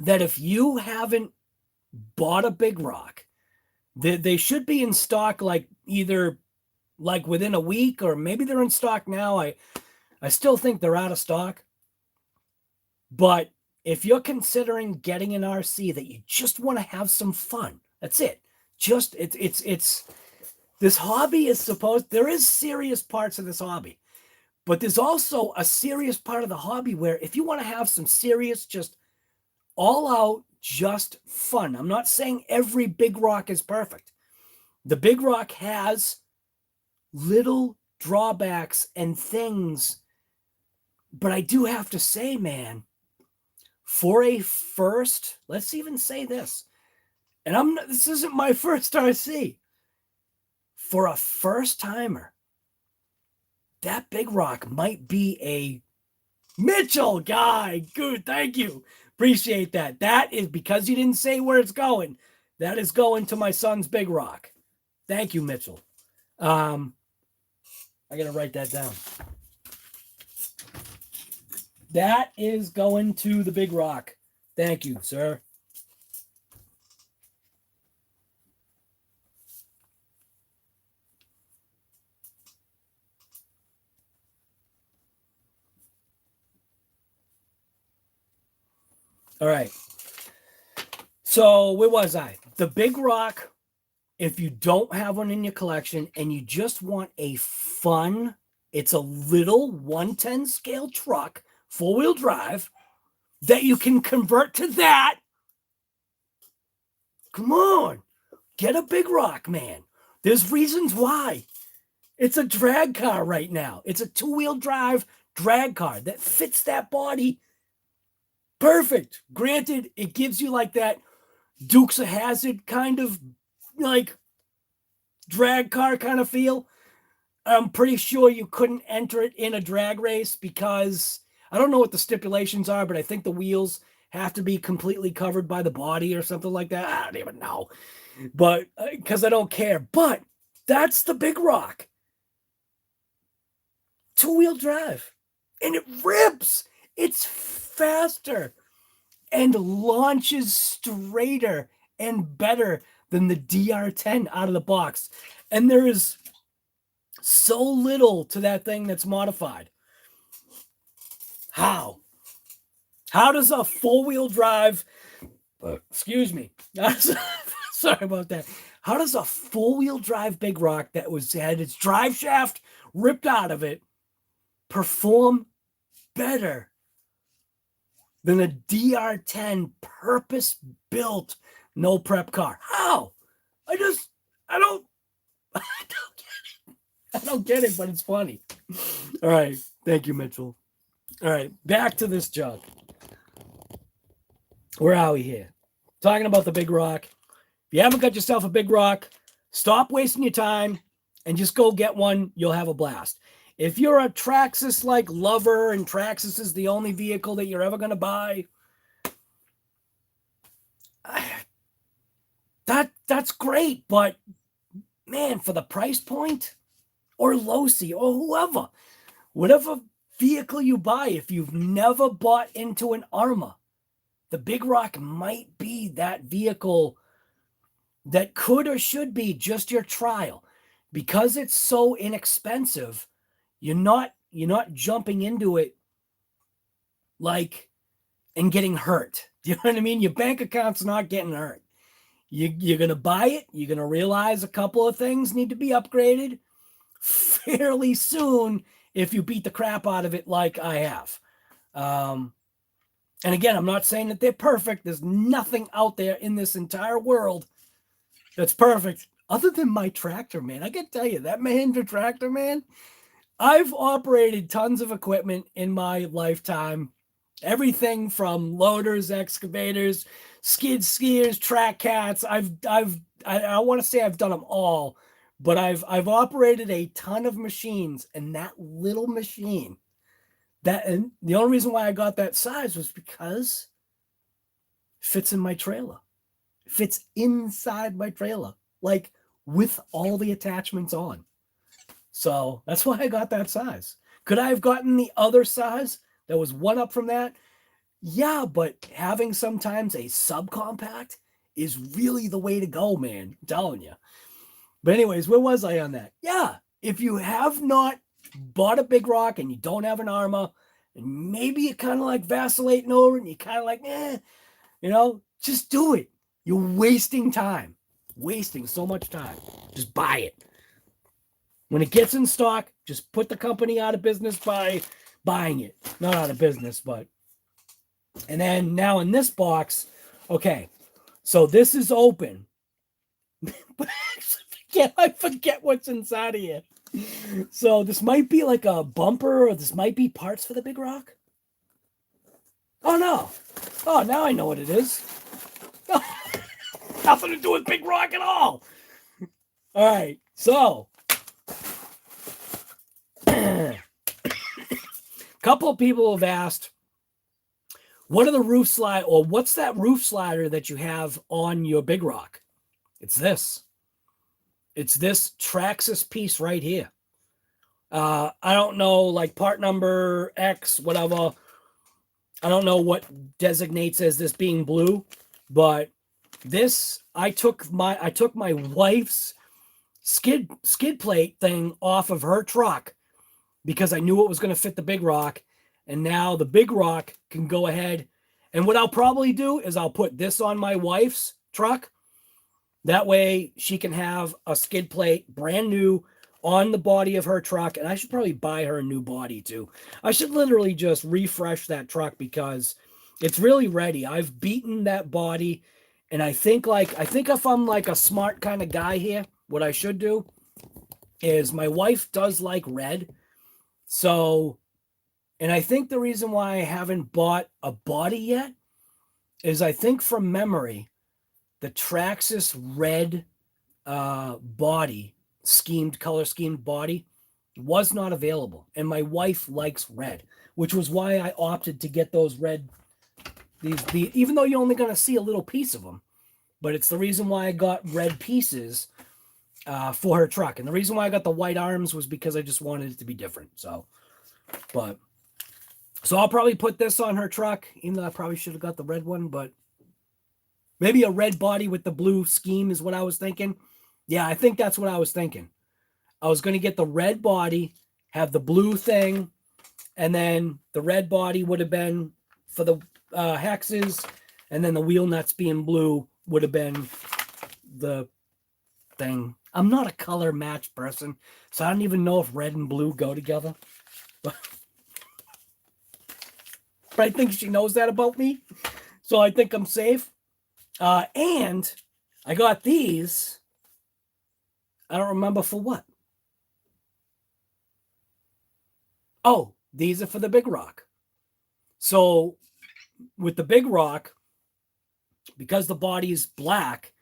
that if you haven't bought a Big Rock, they should be in stock like either like within a week or maybe they're in stock now. I still think they're out of stock. But if you're considering getting an RC that you just want to have some fun, that's it. It's this hobby is there is serious parts of this hobby, but there's also a serious part of the hobby where if you want to have some serious, just all out, just fun. I'm not saying every Big Rock is perfect. The Big Rock has little drawbacks and things, but I do have to say, man, for a first, let's even say this, and this isn't my first RC. For a first timer, that Big Rock might be a Mitchell guy. Good, thank you. Appreciate that. That is because you didn't say where it's going. That is going to my son's Big Rock. Thank you, Mitchell. I gotta write that down. That is going to the Big Rock. Thank you, sir. All right. So where was I? The Big Rock, if you don't have one in your collection and you just want a fun It's a little 110 scale truck, 4-wheel drive, that you can convert to that. Come on, get a big rock, man. There's reasons why. It's a drag car right now. It's a 2-wheel drive drag car that fits that body perfect. Granted, it gives you like that Dukes of Hazzard kind of like drag car kind of feel. I'm pretty sure you couldn't enter it in a drag race because I don't know what the stipulations are, but I think the wheels have to be completely covered by the body or something like that. I don't even know, but because I don't care. But that's the big rock. 2-wheel drive, and it rips. It's faster and launches straighter and better than the DR10 out of the box. And there is so little to that thing that's modified. How does a 4-wheel drive, excuse me, sorry about that. How does a 4-wheel drive big rock that had its drive shaft ripped out of it perform better than a DR10 purpose-built no prep car? How? I don't get it, but it's funny. All right. Thank you, Mitchell. All right. Back to this junk. Where are we here? Talking about the big rock. If you haven't got yourself a big rock, stop wasting your time and just go get one. You'll have a blast. If you're a Traxxas like lover and Traxxas is the only vehicle that you're ever going to buy, that's great. But man, for the price point, or Losi or whoever, whatever vehicle you buy, if you've never bought into an ARRMA, the big rock might be that vehicle that could or should be just your trial. Because it's so inexpensive, you're not jumping into it like and getting hurt. Do you know what I mean? Your bank account's not getting hurt. You're going to buy it. You're going to realize a couple of things need to be upgraded fairly soon if you beat the crap out of it like I have. And again, I'm not saying that they're perfect. There's nothing out there in this entire world that's perfect other than my tractor, man. I can tell you, that Mahindra tractor, man, I've operated tons of equipment in my lifetime. Everything from loaders, excavators, skid steers, track cats. I want to say I've done them all, but I've operated a ton of machines, and that little machine, and the only reason why I got that size was because it fits in my trailer. It fits inside my trailer, like with all the attachments on. So that's why I got that size. Could I have gotten the other size that was one up from that? Yeah, but having sometimes a subcompact is really the way to go, man. I'm telling you. But anyways, where was I on that? Yeah, if you have not bought a big rock and you don't have an ARRMA, and maybe you're kind of like vacillating over it and you're kind of like, just do it. You're wasting time. Wasting so much time. Just buy it. When it gets in stock, just put the company out of business by buying it. Not out of business, but. And then now in this box, okay, so this is open. But I forget what's inside of here. So this might be like a bumper, or this might be parts for the big rock. Oh, no. Oh, now I know what it is. Nothing to do with big rock at all. All right, so. Couple of people have asked, what are the roof slide, or what's that roof slider that you have on your big rock? It's this. It's this Traxxas piece right here. I don't know, like part number X, whatever. I don't know what designates as this being blue, but this, I took my wife's skid plate thing off of her truck because I knew it was going to fit the big rock. And now the big rock can go ahead. And what I'll probably do is I'll put this on my wife's truck. That way she can have a skid plate brand new on the body of her truck, and I should probably buy her a new body too. I should literally just refresh that truck because it's really ready. I've beaten that body, and I think if I'm like a smart kind of guy here, what I should do is my wife does like red. So, and I think the reason why I haven't bought a body yet is I think from memory, the Traxxas red body, color schemed body was not available. And my wife likes red, which was why I opted to get those red, even though you're only going to see a little piece of them, but it's the reason why I got red pieces for her truck. And the reason why I got the white arms was because I just wanted it to be different. So I'll probably put this on her truck, even though I probably should have got the red one, but maybe a red body with the blue scheme is what I was thinking. Yeah, I think that's what I was thinking. I was going to get the red body, have the blue thing, and then the red body would have been for the hexes, and then the wheel nuts being blue would have been the thing. I'm not a color match person, so I don't even know if red and blue go together. But I think she knows that about me, so I think I'm safe. And I got these. I don't remember for what. Oh, these are for the big rock. So with the big rock, because the body is black,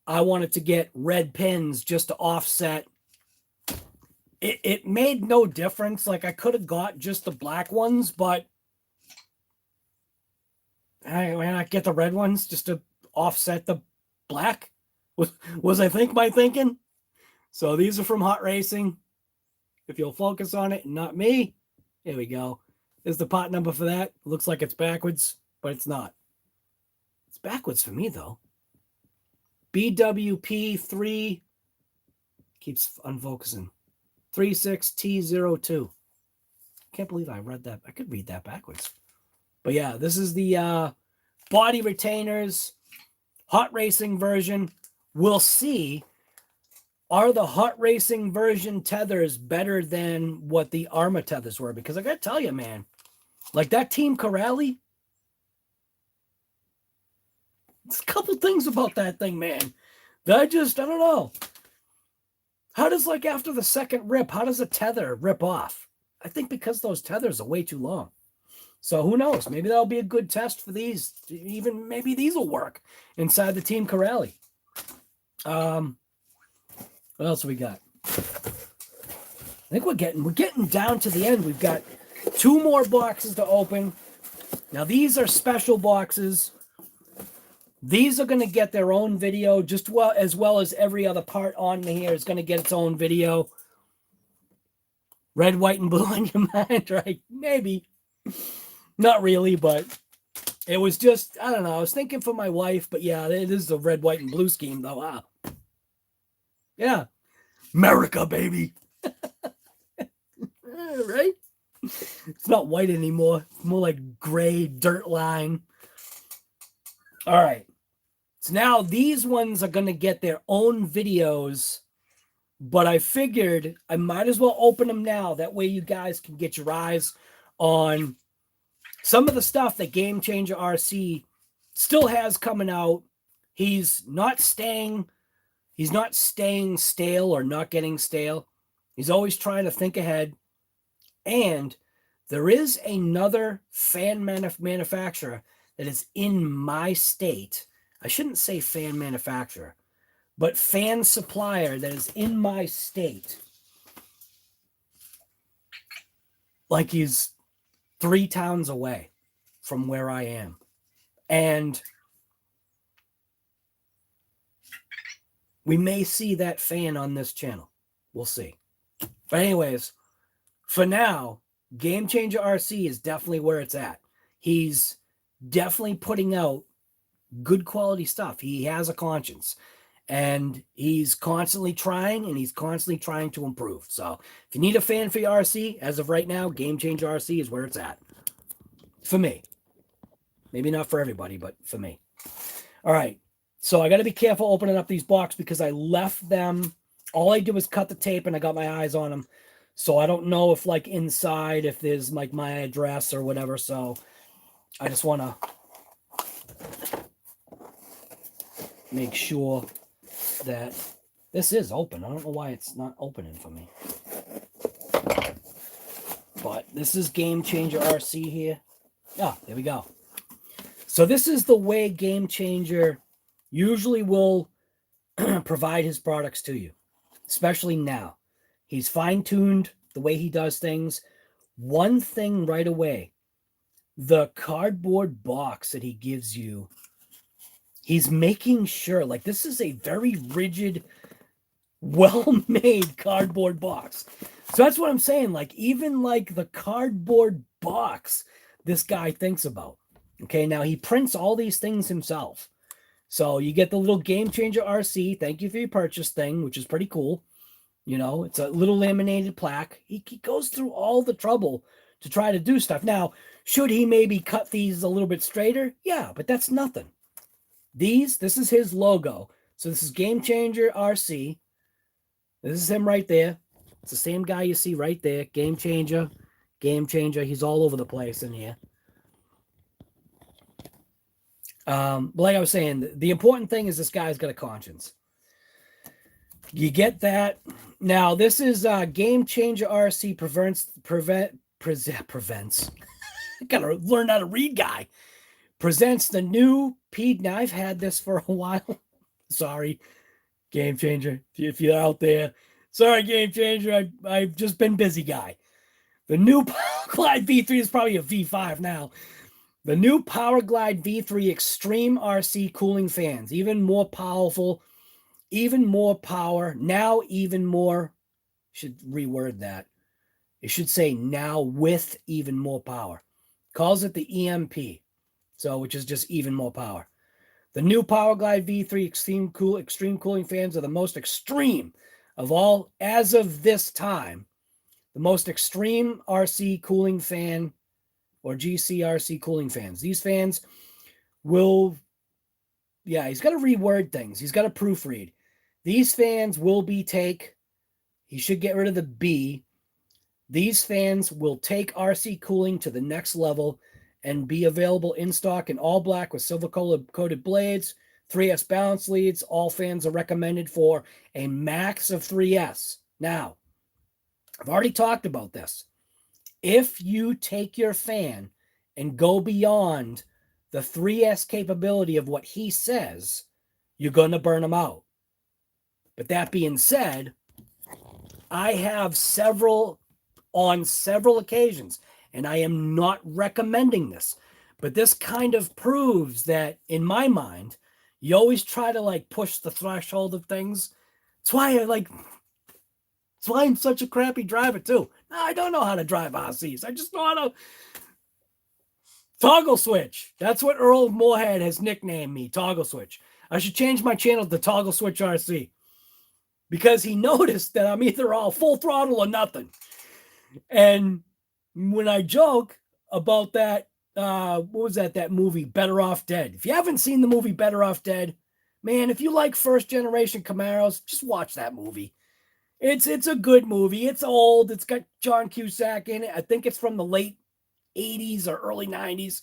I wanted to get red pins just to offset. It made no difference. Like I could have got just the black ones, but why not get the red ones just to offset the black? Was I think my thinking? So these are from Hot Racing. If you'll focus on it and not me, here we go. There's the pot number for that. Looks like it's backwards, but it's not. It's backwards for me though. BWP3 keeps unfocusing. 36T02. Can't believe I read that. I could read that backwards. But yeah, this is the body retainers, Hot Racing version. We'll see. Are the Hot Racing version tethers better than what the ARRMA tethers were? Because I got to tell you, man, like that Team Corrali, there's a couple things about that thing, man, that I don't know. How does, like, after the second rip, how does a tether rip off? I think because those tethers are way too long. So who knows? Maybe that'll be a good test for these. Even maybe these will work inside the Team Corrali. What else we got? I think we're getting down to the end. We've got 2 more boxes to open. Now these are special boxes. These are going to get their own video, as well as every other part on here is going to get its own video. Red, white, and blue on your mind, right? Maybe. Not really, but it was just, I don't know. I was thinking for my wife, but yeah, it is the red, white, and blue scheme, though. Wow. Yeah. America, baby. Right? It's not white anymore. It's more like gray dirt line. All right. So now these ones are going to get their own videos, but I figured I might as well open them now. That way you guys can get your eyes on some of the stuff that Game Changer RC still has coming out. He's not staying stale or not getting stale. He's always trying to think ahead. And there is another fan manufacturer that is in my state. I shouldn't say fan manufacturer, but fan supplier that is in my state. Like he's 3 towns away from where I am. And we may see that fan on this channel. We'll see. But anyways, for now, Game Changer RC is definitely where it's at. He's definitely putting out good quality stuff. He has a conscience. And he's constantly trying, and he's constantly trying to improve. So if you need a fan for your RC, as of right now, Game Changer RC is where it's at. For me. Maybe not for everybody, but for me. All right. So I got to be careful opening up these boxes because I left them All I did was cut the tape and I got my eyes on them. So I don't know if like inside, if there's like my address or whatever. So I just want to make sure that this is open. I don't know why it's not opening for me. But this is Game Changer RC here. Ah, there we go. So this is the way Game Changer usually will provide his products to you, especially now. He's fine-tuned the way he does things. One thing right away, the cardboard box that he gives you, he's making sure, like this is a very rigid, well-made cardboard box. So that's what I'm saying. Like even like the cardboard box, this guy thinks about. Okay, now he prints all these things himself. So you get the little Game Changer RC. Thank you for your purchase thing, which is pretty cool. You know, it's a little laminated plaque. He goes through all the trouble to try to do stuff. Now, should he maybe cut these a little bit straighter? Yeah, but that's nothing. This is his logo. So this is Game Changer RC. This is him right there. It's the same guy you see right there. Game Changer. Game Changer. He's all over the place in here. But like I was saying, the important thing is this guy's got a conscience. You get that. Now, this is Game Changer RC prevents. Gotta learn how to read, guy. Presents the new Now, I've had this for a while. Sorry, Game Changer, if you're out there. Sorry, Game Changer. I've just been busy, guy. The new Powerglide V3 is probably a V5 now. The new Powerglide V3 Extreme RC cooling fans, even more powerful, even more power. Now, even more. Should reword that. It should say now with even more power. Calls it the EMP. So, which is just even more power. The new Powerglide V3 extreme cooling fans are the most extreme of all, as of this time, the most extreme RC cooling fan or GCRC cooling fans. These fans will, yeah, he's got to reword things. He's got to proofread. These fans will be he should get rid of the B. These fans will take RC cooling to the next level and be available in stock in all black with silver coated blades, 3S balance leads. All fans are recommended for a max of 3S. Now, I've already talked about this. If you take your fan and go beyond the 3S capability of what he says, you're going to burn them out. But that being said, I have on several occasions, and I am not recommending this, but this kind of proves that, in my mind, you always try to like push the threshold of things. That's why I'm such a crappy driver too. I don't know how to drive RCs. I just know how to toggle switch. That's what Earl Moorhead has nicknamed me, toggle switch. I should change my channel to Toggle Switch RC because he noticed that I'm either all full throttle or nothing. And when I joke about that, what was that movie, Better Off Dead? If you haven't seen the movie Better Off Dead, man, if you like first generation Camaros, just watch that movie. It's a good movie. It's old. It's got John Cusack in it. I think it's from the late 80s or early 90s.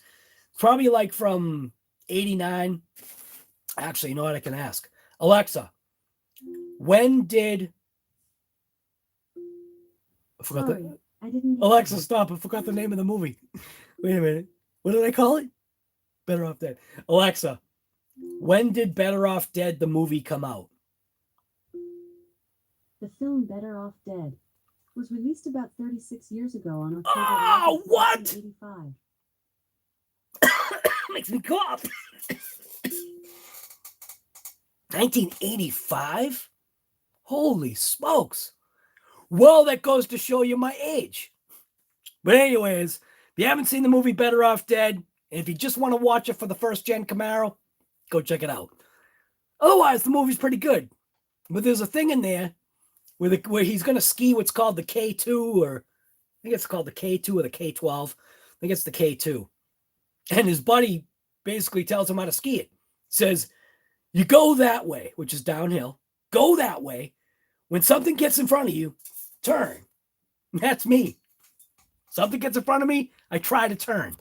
Probably like from 89. Actually, you know what? I can ask. Alexa, when did... I forgot the... I didn't. Alexa, stop. I forgot the name of the movie. Wait a minute. What did I call it? Better Off Dead. Alexa, when did Better Off Dead, the movie, come out? The film Better Off Dead was released about 36 years ago on October 11th, what? 1985. Makes me cough. 1985? Holy smokes. Well, that goes to show you my age. But anyways, if you haven't seen the movie Better Off Dead, and if you just want to watch it for the first gen Camaro, go check it out. Otherwise, the movie's pretty good. But there's a thing in there where he's going to ski what's called the K2, or I think it's called the K2 or the K12. I think it's the K2. And his buddy basically tells him how to ski it. Says, you go that way, which is downhill. Go that way. When something gets in front of you, turn. That's me. Something gets in front of me, I try to turn.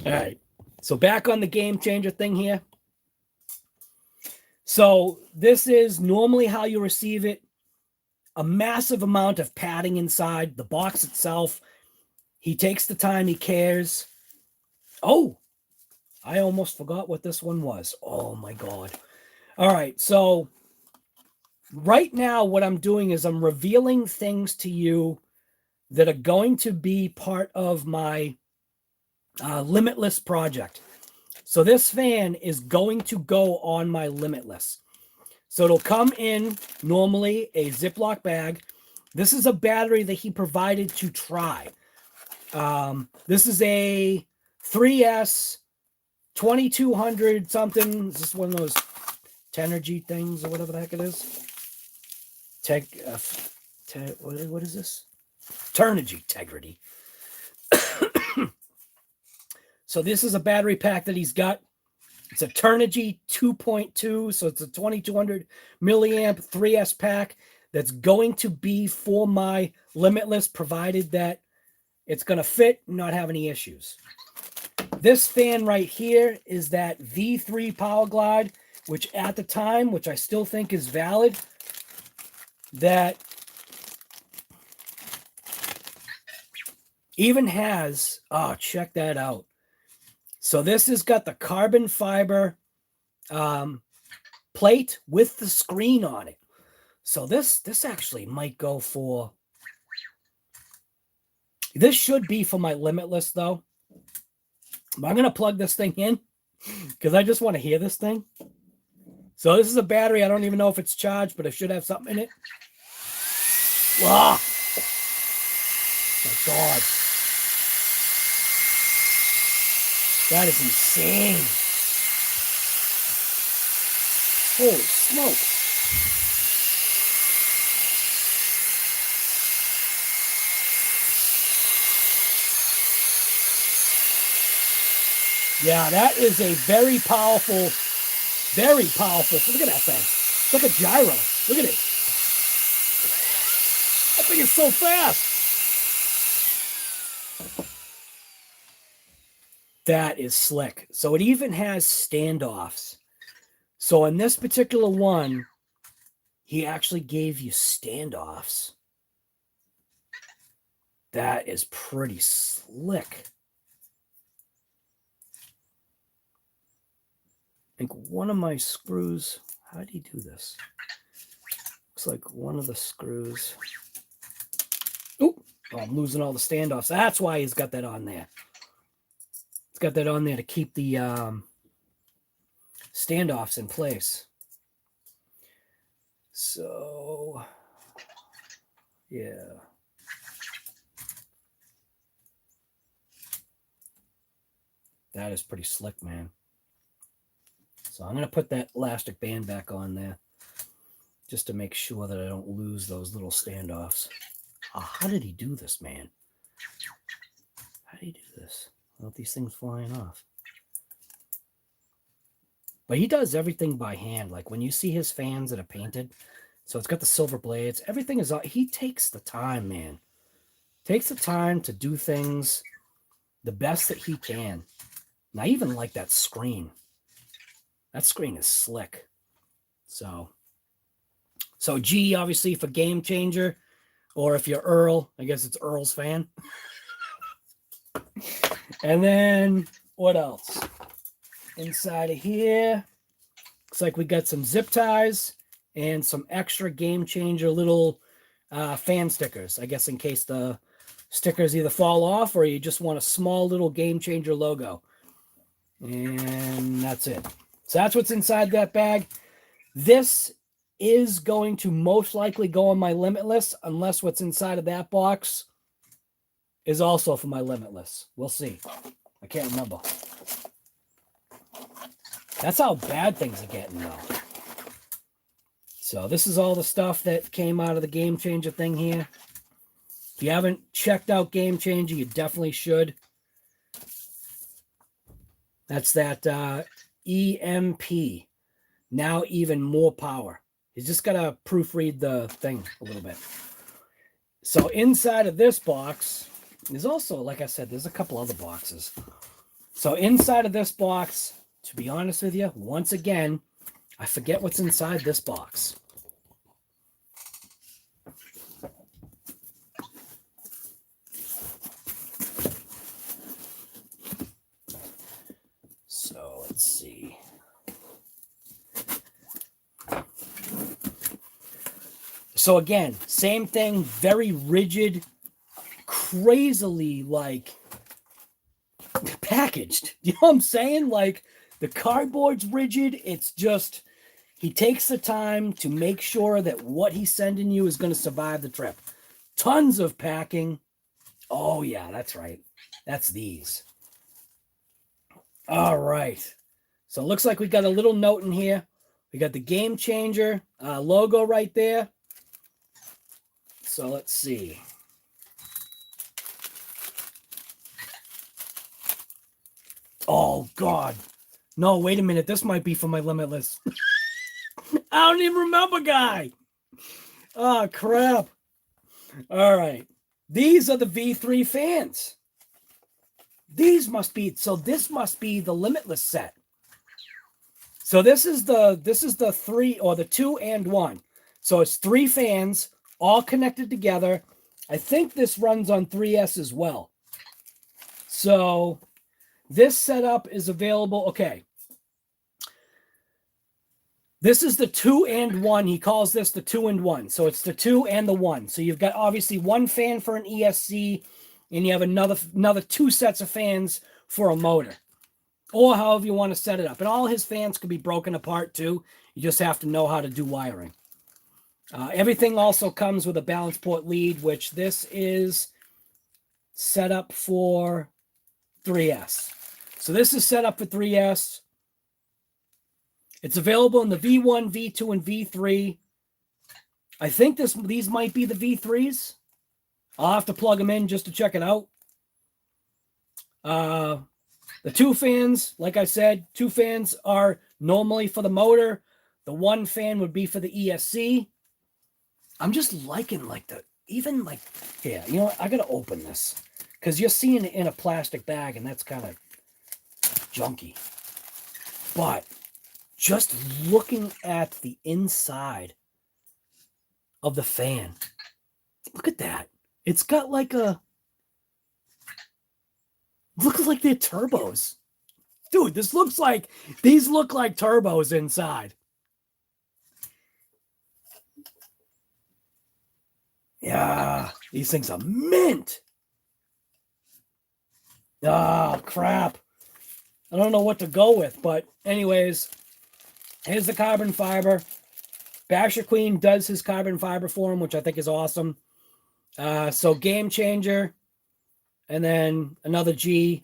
All right. So back on the game changer thing here. So this is normally how you receive it. A massive amount of padding inside the box itself. He takes the time, he cares. Oh, I almost forgot what this one was. Oh my God. All right. So right now what I'm doing is I'm revealing things to you that are going to be part of my Limitless project. So this fan is going to go on my Limitless. So it'll come in normally a Ziploc bag. This is a battery that he provided to try. This is a 3S 2200 something. Is this one of those Tenergy things or whatever the heck it is? What is this? Tenergy, Tegrity. So this is a battery pack that he's got. It's a Tenergy 2.2, so it's a 2200 milliamp 3S pack that's going to be for my Limitless, provided that it's going to fit and not have any issues. This fan right here is that V3 Power Glide, which at the time, which I still think is valid, that even has, oh, check that out. So this has got the carbon fiber plate with the screen on it. So this actually might go for, this should be for my Limitless though. I'm going to plug this thing in because I just want to hear this thing. So this is a battery. I don't even know if it's charged, but it should have something in it. Wow. My God. That is insane. Holy smoke. Yeah, that is a very powerful, look at that thing. It's like a gyro. Look at it. That thing is so fast. That is slick. So it even has standoffs. So in this particular one, he actually gave you standoffs. That is pretty slick. I think one of my screws, how did he do this? Looks like one of the screws. Oh, I'm losing all the standoffs. That's why he's got that on there. He's got that on there to keep the standoffs in place. So, yeah. That is pretty slick, man. So I'm going to put that elastic band back on there just to make sure that I don't lose those little standoffs. Oh, how did he do this, man? How did he do this? Without these things flying off. But he does everything by hand. Like when you see his fans that are painted, so it's got the silver blades. Everything is, he takes the time, man. Takes the time to do things the best that he can. And I even like that screen. That screen is slick. So G, obviously, for Game Changer. Or if you're Earl, I guess it's Earl's fan. And then, what else? Inside of here, looks like we got some zip ties and some extra Game Changer little fan stickers. I guess in case the stickers either fall off or you just want a small little Game Changer logo. And that's it. So that's what's inside that bag. This is going to most likely go on my Limitless, unless what's inside of that box is also for my Limitless. We'll see. I can't remember. That's how bad things are getting, though. So this is all the stuff that came out of the Game Changer thing here. If you haven't checked out Game Changer, you definitely should. That's that EMP. Now even more power. He's just got to proofread the thing a little bit. So inside of this box, there's also, like I said, there's a couple other boxes. So inside of this box, to be honest with you, once again, I forget what's inside this box. So let's see. So again, same thing, very rigid, crazily like packaged. You know what I'm saying? Like the cardboard's rigid. It's just, he takes the time to make sure that what he's sending you is going to survive the trip. Tons of packing. Oh yeah, that's right. That's these. All right. So it looks like we got a little note in here. We got the Game Changer logo right there. So let's see. Oh, God. No, wait a minute. This might be for my Limitless. I don't even remember, guy. Oh, crap. All right. These are the V3 fans. These must be, so this must be the Limitless set. So this is the 3 or the 2 and 1. So it's 3 fans all connected together. I think this runs on 3S as well. So this setup is available. Okay. This is the 2 and 1. He calls this the 2 and 1. So it's the 2 and the 1. So you've got obviously one fan for an ESC, and you have another 2 sets of fans for a motor, or however you want to set it up. And all his fans could be broken apart too. You just have to know how to do wiring. Everything also comes with a balance port lead, which this is set up for 3S. So this is set up for 3S. It's available in the V1, V2, and V3. I think these might be the V3s. I'll have to plug them in just to check it out. The 2 fans, like I said, 2 fans are normally for the motor. The 1 fan would be for the ESC. I'm just liking even here, you know what? I got to open this because you're seeing it in a plastic bag and that's kind of junky. But just looking at the inside of the fan, look at that. It's got like looks like they're turbos. Dude, these look like turbos inside. Yeah, these things are mint. Oh, crap. I don't know what to go with, but anyways, here's the carbon fiber. Basher Queen does his carbon fiber for him, which I think is awesome. So Game Changer, and then another G.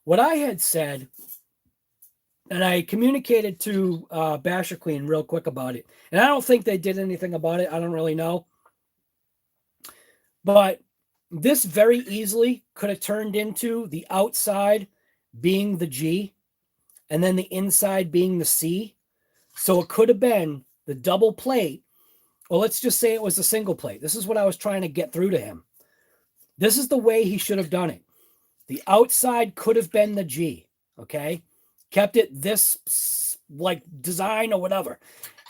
What I had said, and I communicated to Basher Queen real quick about it, and I don't think they did anything about it. I don't really know. But this very easily could have turned into the outside being the G and then the inside being the C. So it could have been the double plate, or let's just say it was a single plate. This is what I was trying to get through to him. This is the way he should have done it. The outside could have been the G, okay? Kept it this like design or whatever,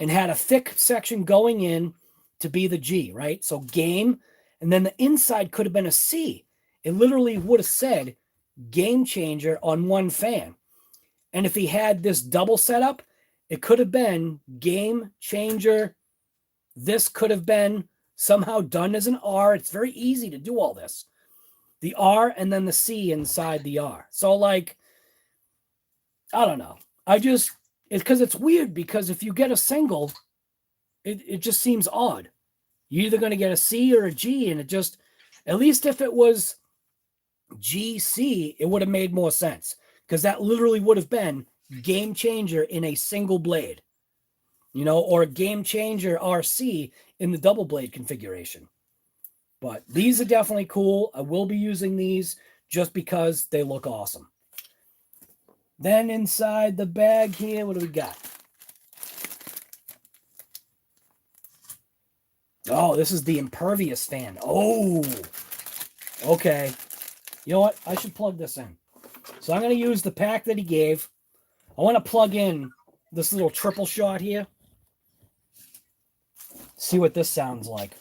and had a thick section going in to be the G, right? So game, and then the inside could have been a C. It literally would have said Game Changer on one fan. And if he had this double setup, it could have been Game Changer. This could have been somehow done as an R. It's very easy to do all this. The R and then the C inside the R. So like, I don't know. It's because it's weird, because if you get a single, it just seems odd. You're either going to get a C or a G, and it just, at least if it was GC, it would have made more sense, because that literally would have been Game Changer in a single blade, you know, or Game Changer RC in the double blade configuration. But these are definitely cool. I will be using these just because they look awesome. Then inside the bag here, what do we got? Oh, this is the impervious fan. Oh, okay. You know what? I should plug this in. So I'm going to use the pack that he gave. I want to plug in this little triple shot here. See what this sounds like.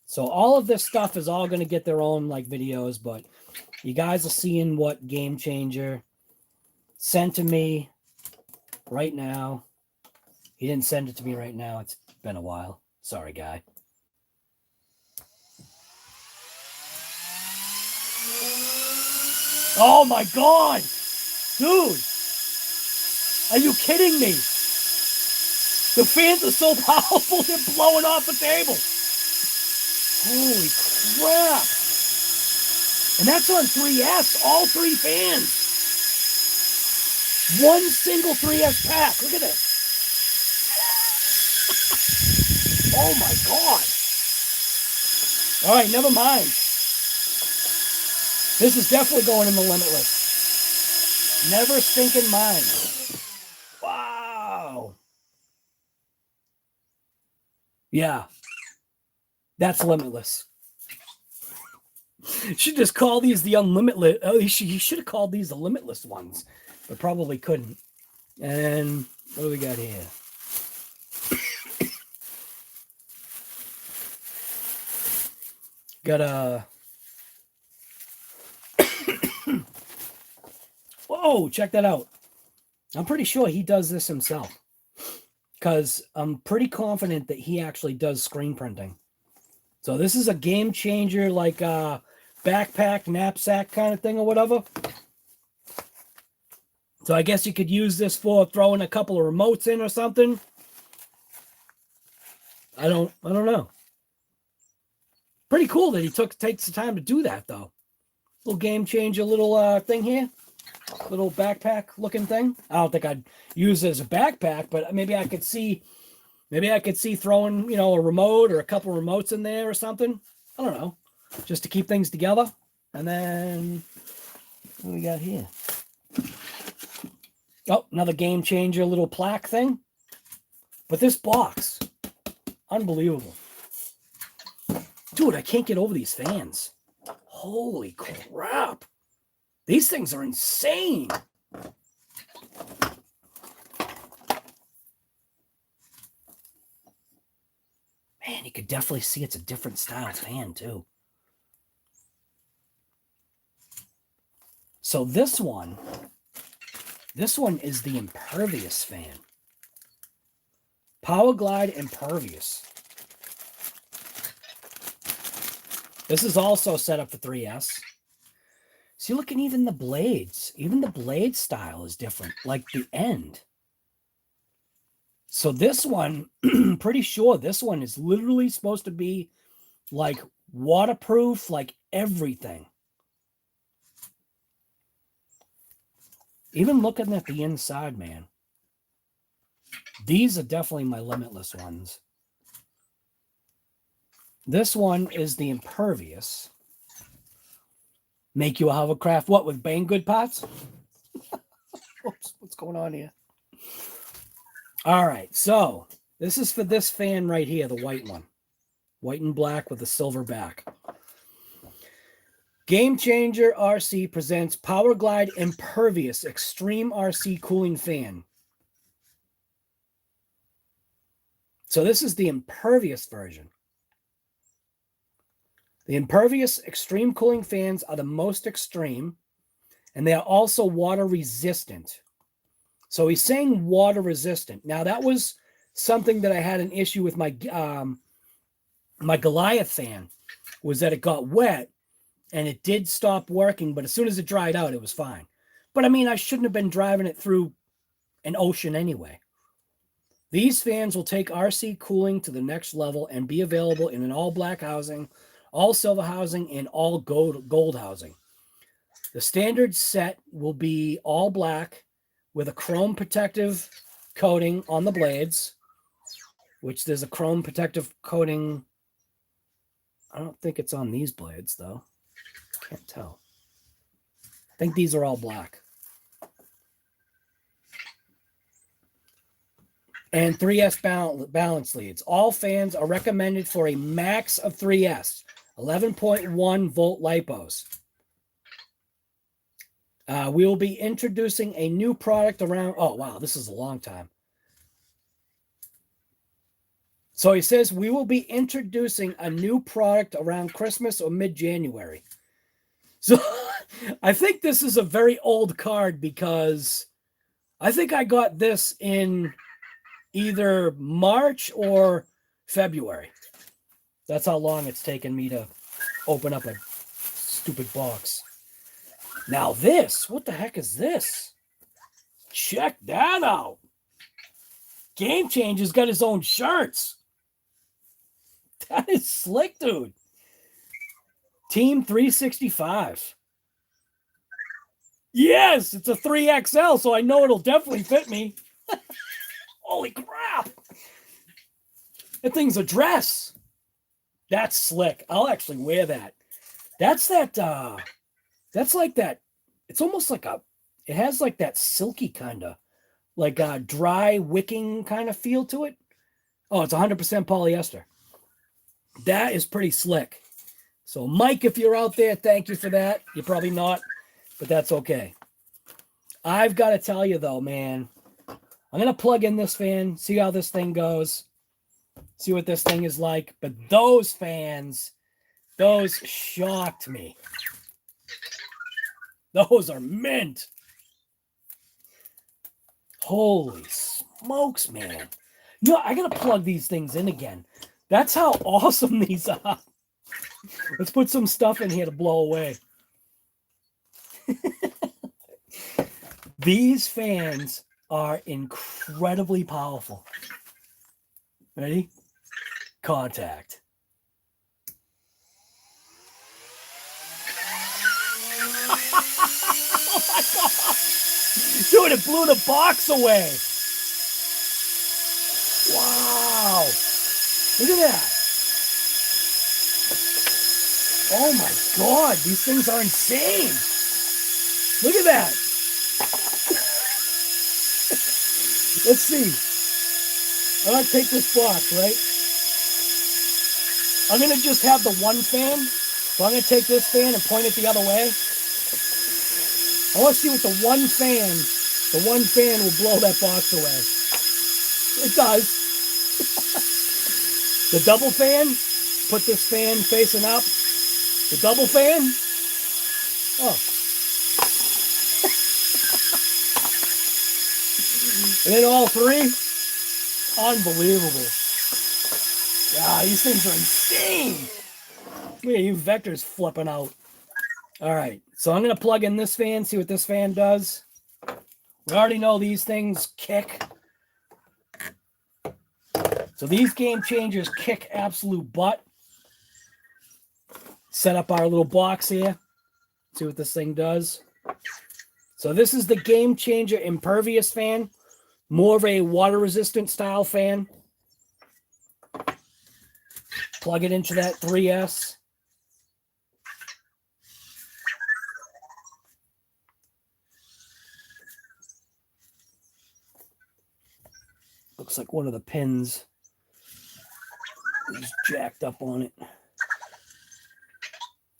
So all of this stuff is all going to get their own like videos, but you guys are seeing what Game Changer sent to me right now. He didn't send it to me right now. It's been a while. Sorry, guy. Oh my God, dude. Are you kidding me? The fans are so powerful, they're blowing off the table. Holy crap. And that's on 3S, all 3 fans. One single 3S pack. Look at this. Oh my God. All right, never mind. This is definitely going in the Limitless. Never stinking mind. Wow. Yeah. That's Limitless. Should just call these the unlimitless. Oh, you should have called these the Limitless ones, but probably couldn't. And what do we got here? Got a. Whoa! Check that out. I'm pretty sure he does this himself, because I'm pretty confident that he actually does screen printing. So this is a Game Changer, like backpack, knapsack kind of thing or whatever. So I guess you could use this for throwing a couple of remotes in or something. I don't know. Pretty cool that he takes the time to do that though. Little Game Changer, little thing here. Little backpack looking thing. I don't think I'd use it as a backpack, but maybe I could see throwing, a remote or a couple of remotes in there or something. I don't know. Just to keep things together. And then what do we got here? Oh, another Game Changer little plaque thing. But this box, unbelievable. Dude, I can't get over these fans. Holy crap. These things are insane. Man, you could definitely see it's a different style fan too. So this one is the impervious fan. Power Glide Impervious. This is also set up for 3S. See, look at even the blades. Even the blade style is different, like the end. So this one, pretty sure this one is literally supposed to be like waterproof, like everything. Even looking at the inside, man. These are definitely my Limitless ones. This one is the impervious. Make you a hovercraft, what, with Banggood pots? Oops, what's going on here? All right, so this is for this fan right here, the white one. White and black with a silver back. Game Changer RC presents Power Glide Impervious Extreme RC Cooling Fan. So this is the impervious version. The impervious extreme cooling fans are the most extreme, and they are also water resistant. So he's saying water resistant. Now that was something that I had an issue with my my Goliath fan, was that it got wet and it did stop working, but as soon as it dried out, it was fine. But I mean, I shouldn't have been driving it through an ocean anyway. These fans will take RC cooling to the next level and be available in an all black housing, all silver housing, and all gold housing. The standard set will be all black with a chrome protective coating on the blades, which there's a chrome protective coating. I don't think it's on these blades, though. Can't tell. I think these are all black. and 3S balance leads. All fans are recommended for a max of 3S, 11.1 volt lipos. We will be introducing a new product around, oh, wow, this is a long time. So he says we will be introducing a new product around Christmas or mid-January. So I think this is a very old card because I think I got this in either March or February. That's how long it's taken me to open up a stupid box. Now this, what the heck is this? Check that out. Game Changer's got his own shirts. That is slick, dude. Team 365. Yes, it's a 3XL, so I know it'll definitely fit me. Holy crap. That thing's a dress. That's slick. I'll actually wear that. That's like that. It's almost like it has like that silky kind of, like a dry wicking kind of feel to it. Oh, it's 100% polyester. That is pretty slick. So, Mike, if you're out there, thank you for that. You're probably not, but that's okay. I've got to tell you, though, man, I'm going to plug in this fan, see how this thing goes, see what this thing is like. But those fans, those shocked me. Those are mint. Holy smokes, man. You know, I got to plug these things in again. That's how awesome these are. Let's put some stuff in here to blow away. These fans are incredibly powerful. Ready? Contact. Oh my God. Dude, it blew the box away. Wow. Look at that. Oh my God, these things are insane. Look at that. Let's see. I'm going to take this box, right? I'm going to just have the one fan. So I'm going to take this fan and point it the other way. I want to see what the one fan will blow that box away. It does. The double fan, put this fan facing up. The double fan, oh. And then all three, unbelievable. Yeah, these things are insane. Look at you vectors flipping out. All right, so I'm going to plug in this fan, see what this fan does. We already know these things kick. So these Game Changers kick absolute butt. Set up our little box here. See what this thing does. So this is the Game Changer impervious fan. More of a water resistant style fan. Plug it into that 3S. Looks like one of the pins is jacked up on it.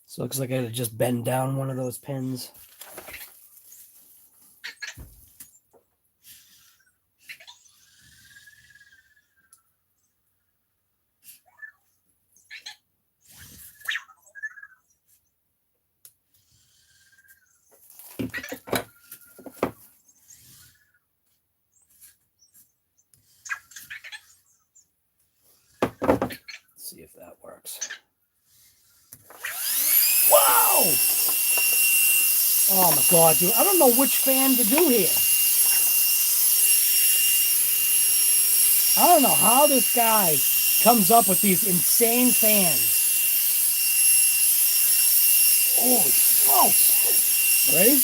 So it looks like I had to just bend down one of those pins. See if that works. Whoa! Oh my God, dude. I don't know which fan to do here. I don't know how this guy comes up with these insane fans. Holy smokes. Ready?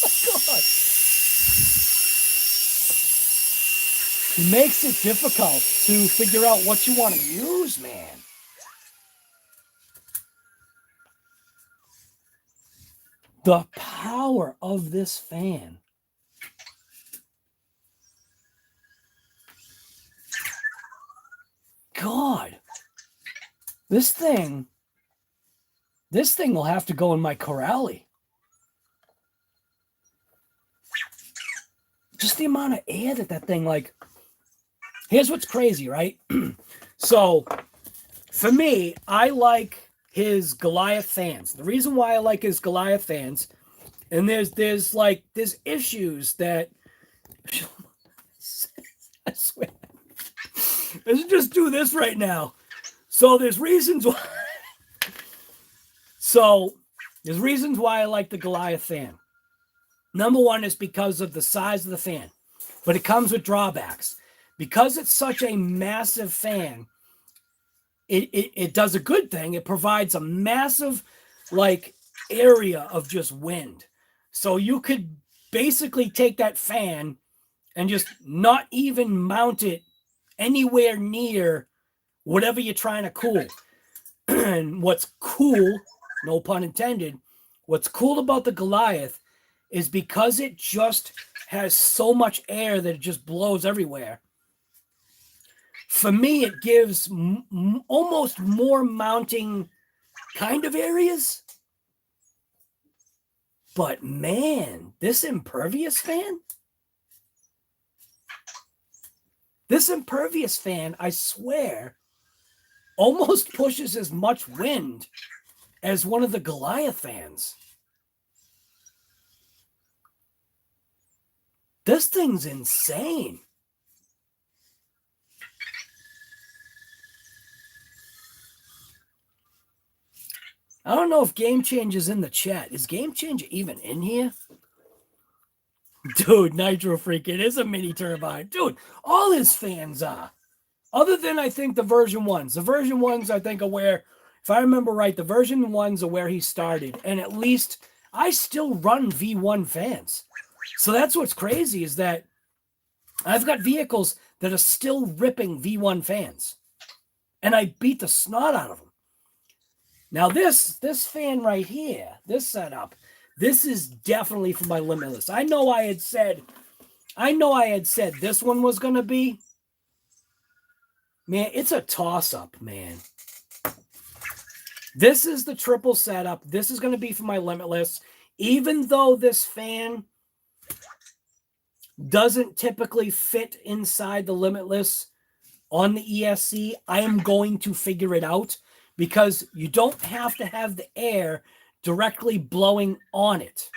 Oh God. It makes it difficult to figure out what you want to use, man. The power of this fan. God. This thing will have to go in my Corrali. Just the amount of air that thing, like, here's what's crazy, right? So for me, I like his Goliath fans. The reason why I like his Goliath fans, and there's issues that I swear. Let's just do this right now. So there's reasons why. There's reasons why I like the Goliath fan. Number one is because of the size of the fan, but it comes with drawbacks. Because it's such a massive fan, it does a good thing. It provides a massive like area of just wind. So you could basically take that fan and just not even mount it anywhere near whatever you're trying to cool. And what's cool, no pun intended, what's cool about the Goliath is because it just has so much air that it just blows everywhere. For me, it gives almost more mounting kind of areas. But man, this impervious fan, I swear, almost pushes as much wind as one of the Goliath fans. This thing's insane. I don't know if Game Changer's in the chat. Is Game Changer even in here? Dude, Nitro Freak, it is a mini turbine. Dude, all his fans are. Other than, I think, the version 1s. The version 1s, I think, are where, if I remember right, the version 1s are where he started. And at least I still run V1 fans. So that's what's crazy is that I've got vehicles that are still ripping V1 fans. And I beat the snot out of them. Now this fan right here, this setup, this is definitely for my Limitless. I know I had said this one was going to be. Man, it's a toss-up, man. This is the triple setup. This is going to be for my Limitless. Even though this fan doesn't typically fit inside the Limitless on the ESC, I am going to figure it out because you don't have to have the air directly blowing on it.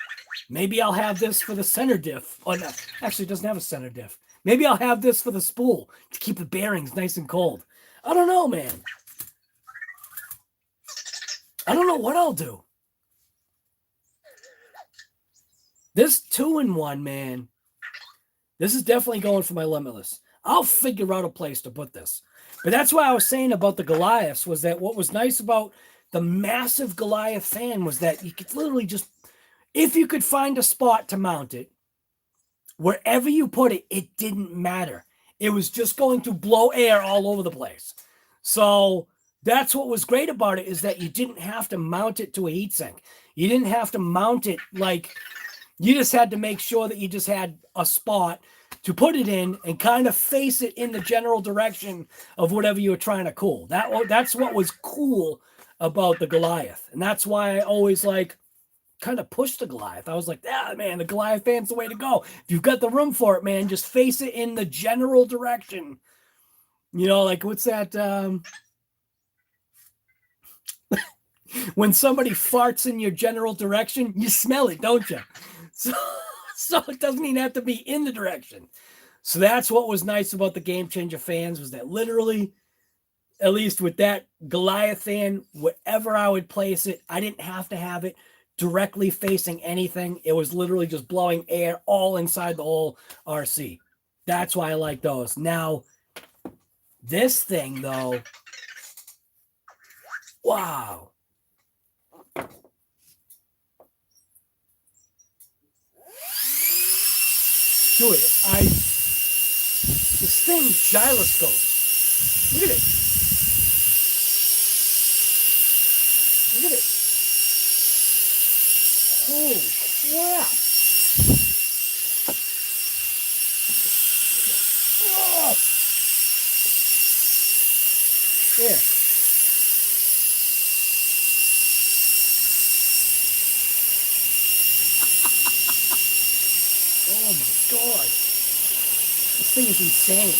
Maybe I'll have this for the center diff. Oh, no, actually, it doesn't have a center diff. Maybe I'll have this for the spool to keep the bearings nice and cold. I don't know, man. I don't know what I'll do. This 2-in-1, man. This is definitely going for my Limitless. I'll figure out a place to put this. But that's why I was saying about the Goliaths was that what was nice about the massive Goliath fan was that you could literally just, if you could find a spot to mount it, wherever you put it, it didn't matter. It was just going to blow air all over the place. So that's what was great about it is that you didn't have to mount it to a heatsink. You didn't have to mount it like, you just had to make sure that you just had a spot to put it in and kind of face it in the general direction of whatever you were trying to cool. That's what was cool about the Goliath. And that's why I always like kind of push the Goliath. I was like, yeah, man, the Goliath fan's the way to go. If you've got the room for it, man, just face it in the general direction. You know, like what's that? When somebody farts in your general direction, you smell it, don't you? So it doesn't even have to be in the direction. So that's what was nice about the Game Changer fans was that literally, at least with that Goliath fan, wherever I would place it, I didn't have to have it directly facing anything. It was literally just blowing air all inside the whole RC. That's why I like those. Now, this thing, though, wow. Dude, this thing gyroscopes. Look at it. Look at it. Holy crap. Oh. God. This thing is insane.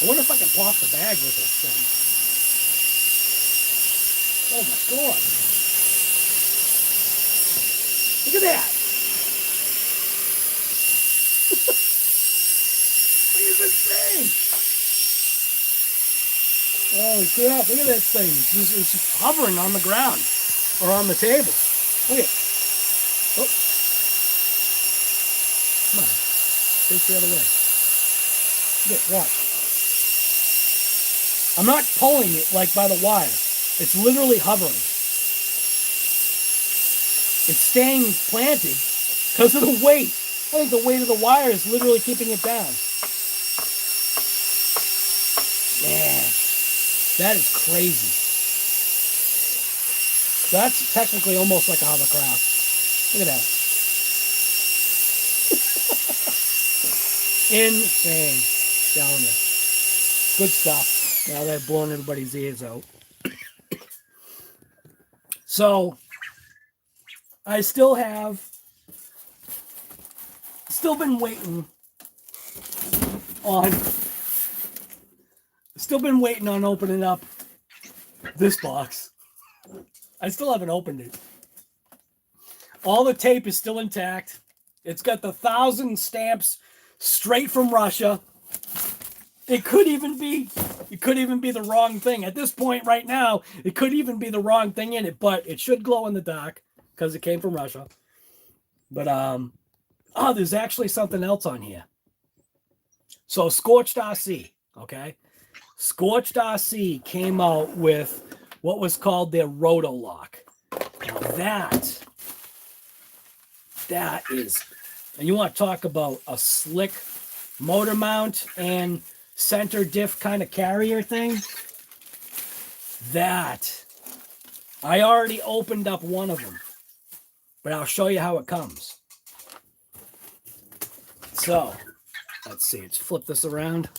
I wonder if I can pop the bag with this thing. Oh my God. Look at that. Look at this thing. Oh crap, look at this thing. It's just hovering on the ground or on the table. Look at it. Oh. Come on. Face the other way. Look at, watch. I'm not pulling it like by the wire. It's literally hovering. It's staying planted because of the weight. I think the weight of the wire is literally keeping it down. Man, that is crazy. That's technically almost like a hovercraft. Look at that. Insane. Telling you. Good stuff. Now they're blowing everybody's ears out. So, I still been waiting on opening up this box. I still haven't opened it. All the tape is still intact. It's got the 1,000 stamps straight from Russia. It could even be the wrong thing. At this point right now, it could even be the wrong thing in it, but it should glow in the dark because it came from Russia. But there's actually something else on here. So Scorched RC, okay? Scorched RC came out with what was called their Roto lock. Now that is, and you want to talk about a slick motor mount and center diff kind of carrier thing. That I already opened up one of them, but I'll show you how it comes. So let's see, let's flip this around.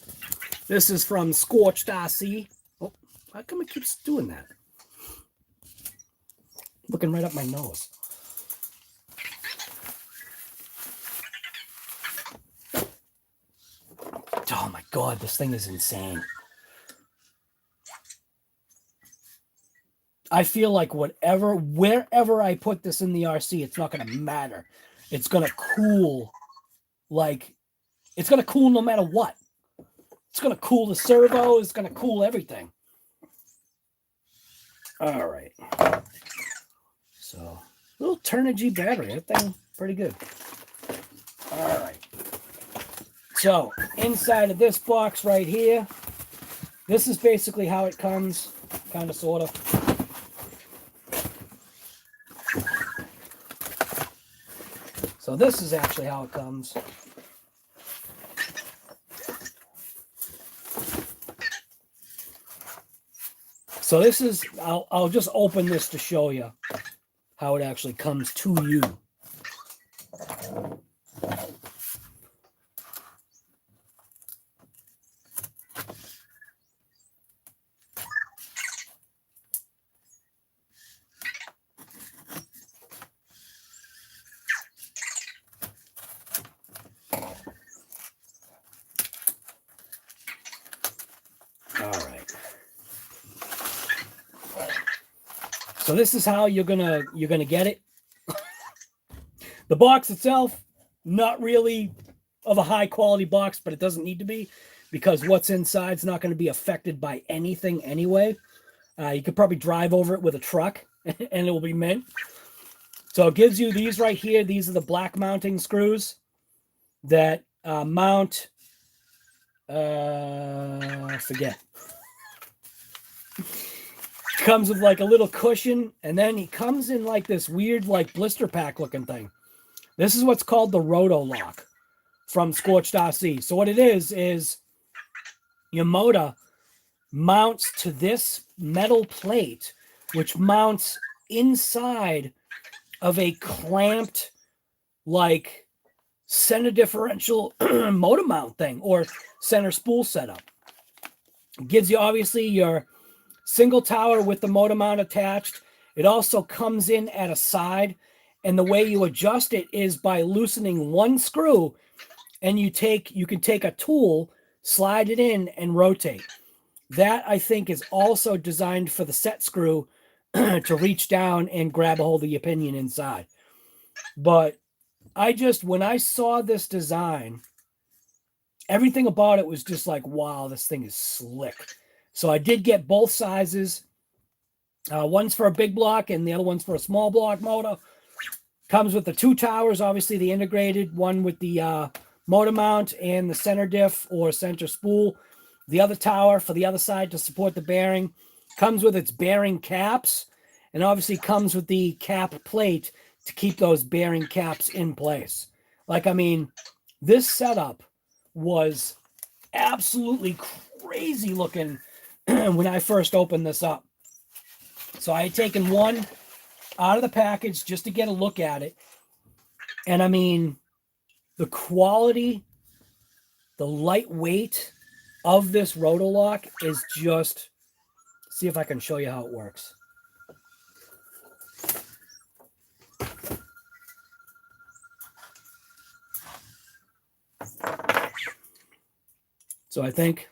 This is from Scorched RC. Oh, how come it keeps doing that? Looking right up my nose. Oh my God, this thing is insane. I feel like wherever I put this in the RC, it's not going to matter. It's going to cool. Like, it's going to cool no matter what. It's going to cool the servo. It's going to cool everything. All right. So, little Turnigy battery. That thing, pretty good. All right. So, inside of this box right here, this is basically how it comes. Kind of, sort of. So, this is actually how it comes. So this is, I'll just open this to show you how it actually comes to you. So this is how you're gonna get it. The box itself, not really of a high quality box, but it doesn't need to be because what's inside is not going to be affected by anything anyway. You could probably drive over it with a truck and it will be mint. So it gives you these right here. These are the black mounting screws that mount. I forget. Comes with like a little cushion, and then he comes in like this weird like blister pack looking thing. This is what's called the Roto lock from Scorched RC. So what it is your motor mounts to this metal plate, which mounts inside of a clamped like center differential motor mount thing or center spool setup. It gives you obviously your single tower with the motor mount attached. It also comes in at a side And the way you adjust it is by loosening one screw, and you can take a tool, slide it in, and rotate. That, I think, is also designed for the set screw to reach down and grab a hold of your pinion inside. But when I saw this design, everything about it was just like, wow, this thing is slick. So I did get both sizes. One's for a big block and the other one's for a small block motor. Comes with the 2 towers, obviously the integrated one with the motor mount and the center diff or center spool. The other tower for the other side to support the bearing. Comes with its bearing caps, and obviously comes with the cap plate to keep those bearing caps in place. Like, I mean, this setup was absolutely crazy looking when I first opened this up. So I had taken one out of the package just to get a look at it. And I mean, the quality, the lightweight of this Roto lock is just, see if I can show you how it works. So I think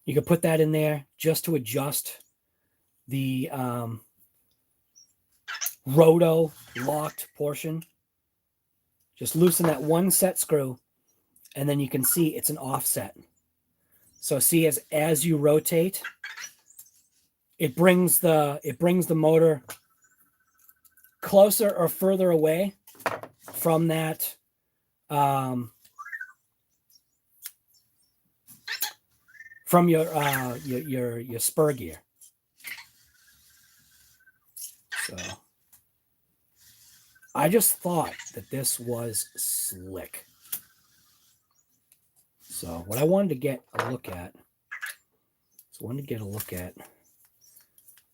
you could put that in there just to adjust the Roto locked portion. Just loosen that one set screw, and then you can see it's an offset. So see, as you rotate, it brings the motor closer or further away from that from your spur gear. So I just thought that this was slick. So what I wanted to get a look at,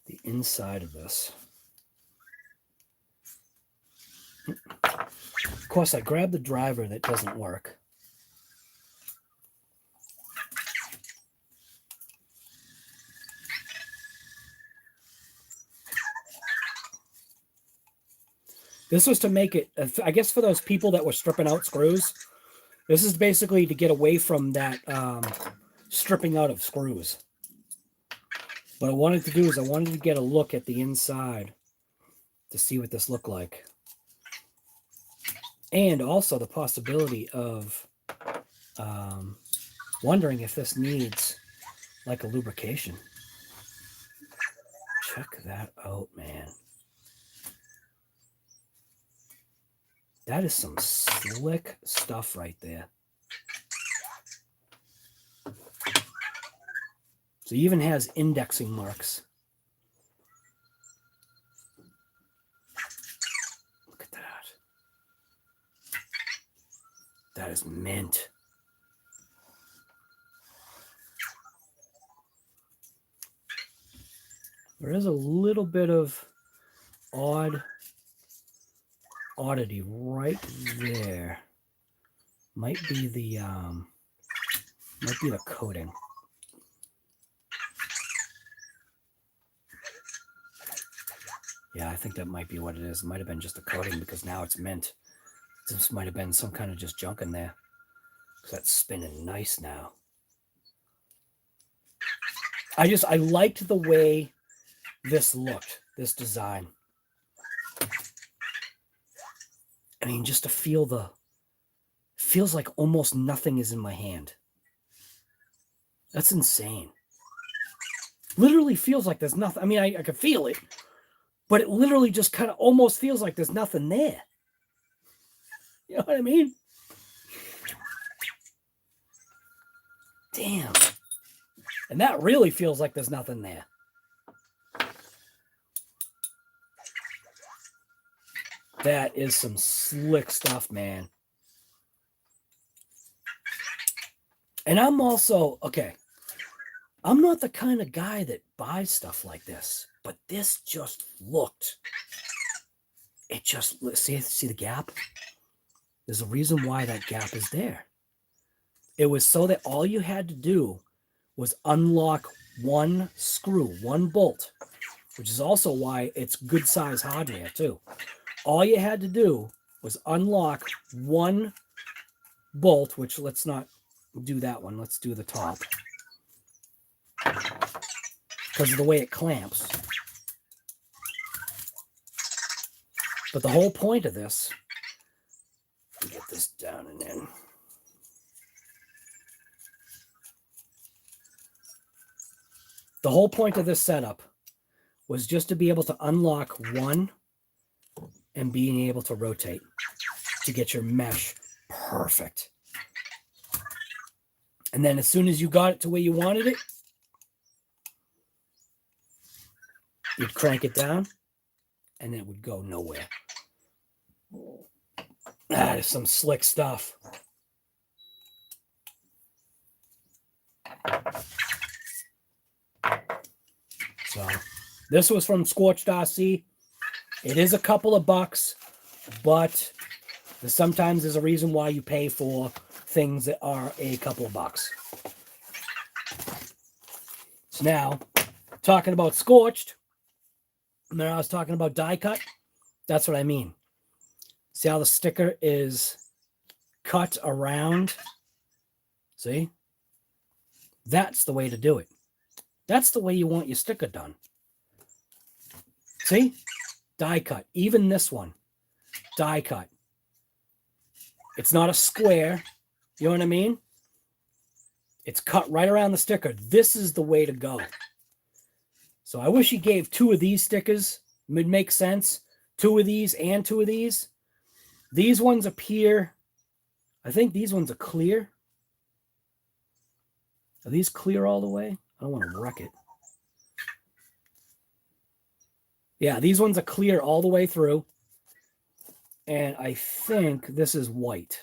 the inside of this. Of course, I grabbed the driver that doesn't work. This was to make it, I guess, for those people that were stripping out screws. This is basically to get away from that stripping out of screws. What I wanted to do is I wanted to get a look at the inside to see what this looked like. And also the possibility of wondering if this needs like a lubrication. Check that out, man. That is some slick stuff right there. So it even has indexing marks. Look at that. That is mint. There is a little bit of oddity right there. Might be the coating. Yeah, I think that might be what it is. It might have been just a coating because now it's mint. This might have been some kind of just junk in there. That's spinning nice now. I liked the way this looked, this design. I mean, just to feel feels like almost nothing is in my hand. That's insane. Literally feels like there's nothing. I mean, I can feel it, but it literally just kind of almost feels like there's nothing there. You know what I mean? Damn. And that really feels like there's nothing there. That is some slick stuff, man. And I'm also, okay, I'm not the kind of guy that buys stuff like this, but this just looked, it just, see the gap? There's a reason why that gap is there. It was so that all you had to do was unlock one screw, one bolt, which is also why it's good size hardware too. All you had to do was unlock one bolt, which let's not do that one. Let's do the top because of the way it clamps. But the whole point of this, get this down and in. The whole point of this setup was just to be able to unlock one and being able to rotate to get your mesh perfect. And then as soon as you got it to where you wanted it, you'd crank it down and it would go nowhere. That is some slick stuff. So this was from Scorched RC. It is a couple of bucks, but sometimes there's a reason why you pay for things that are a couple of bucks. So now, talking about Scorched, remember I was talking about die cut? That's what I mean. See how the sticker is cut around? See? That's the way to do it. That's the way you want your sticker done. See? Die cut. Even this one. Die cut. It's not a square. You know what I mean? It's cut right around the sticker. This is the way to go. So I wish he gave 2 of these stickers. It would make sense. 2 of these and 2 of these. These ones appear, I think these ones are clear. Are these clear all the way? I don't want to wreck it. Yeah, these ones are clear all the way through. And I think this is white.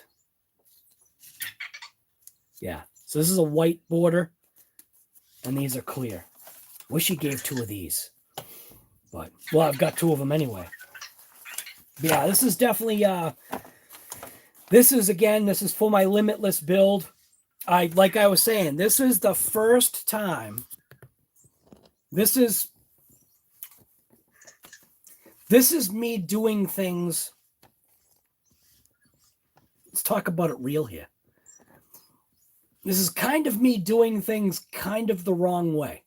Yeah, so this is a white border. And these are clear. Wish he gave 2 of these. But, well, I've got 2 of them anyway. But yeah, this is definitely, this is for my limitless build. Like I was saying, this is the first time. This is me doing things. Let's talk about it real here. This is kind of me doing things kind of the wrong way.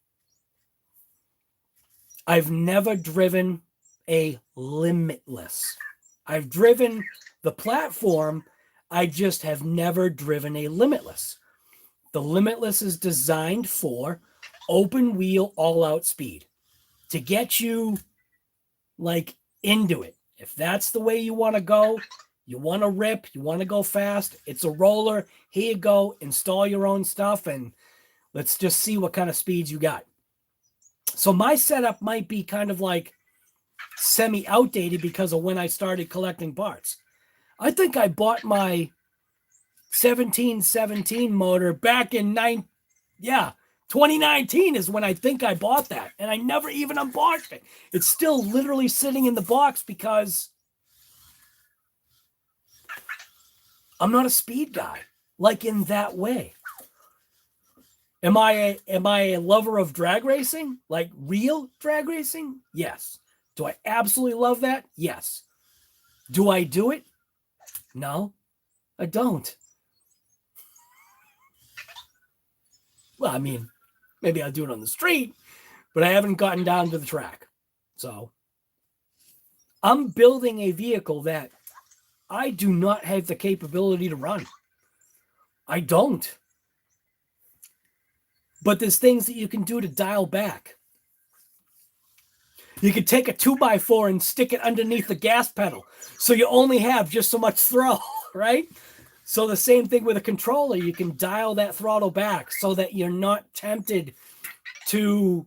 I've never driven a limitless. I've driven the platform. I just have never driven a limitless. The limitless is designed for open wheel, all out speed to get you like into it. If that's the way you want to go, you want to rip, you want to go fast, it's a roller. Here you go, install your own stuff and let's just see what kind of speeds you got. So my setup might be kind of like semi-outdated because of when I started collecting parts. I think I bought my 1717 motor back in 2019 is when I think I bought that. And I never even unboxed it. It's still literally sitting in the box because I'm not a speed guy, like in that way. Am I a lover of drag racing? Like real drag racing? Yes. Do I absolutely love that? Yes. Do I do it? No, I don't. Well, I mean, maybe I'll do it on the street, but I haven't gotten down to the track. So I'm building a vehicle that I do not have the capability to run. I don't. But there's things that you can do to dial back. You could take a 2x4 and stick it underneath the gas pedal. So you only have just so much throw, right? So the same thing with a controller. You can dial that throttle back so that you're not tempted to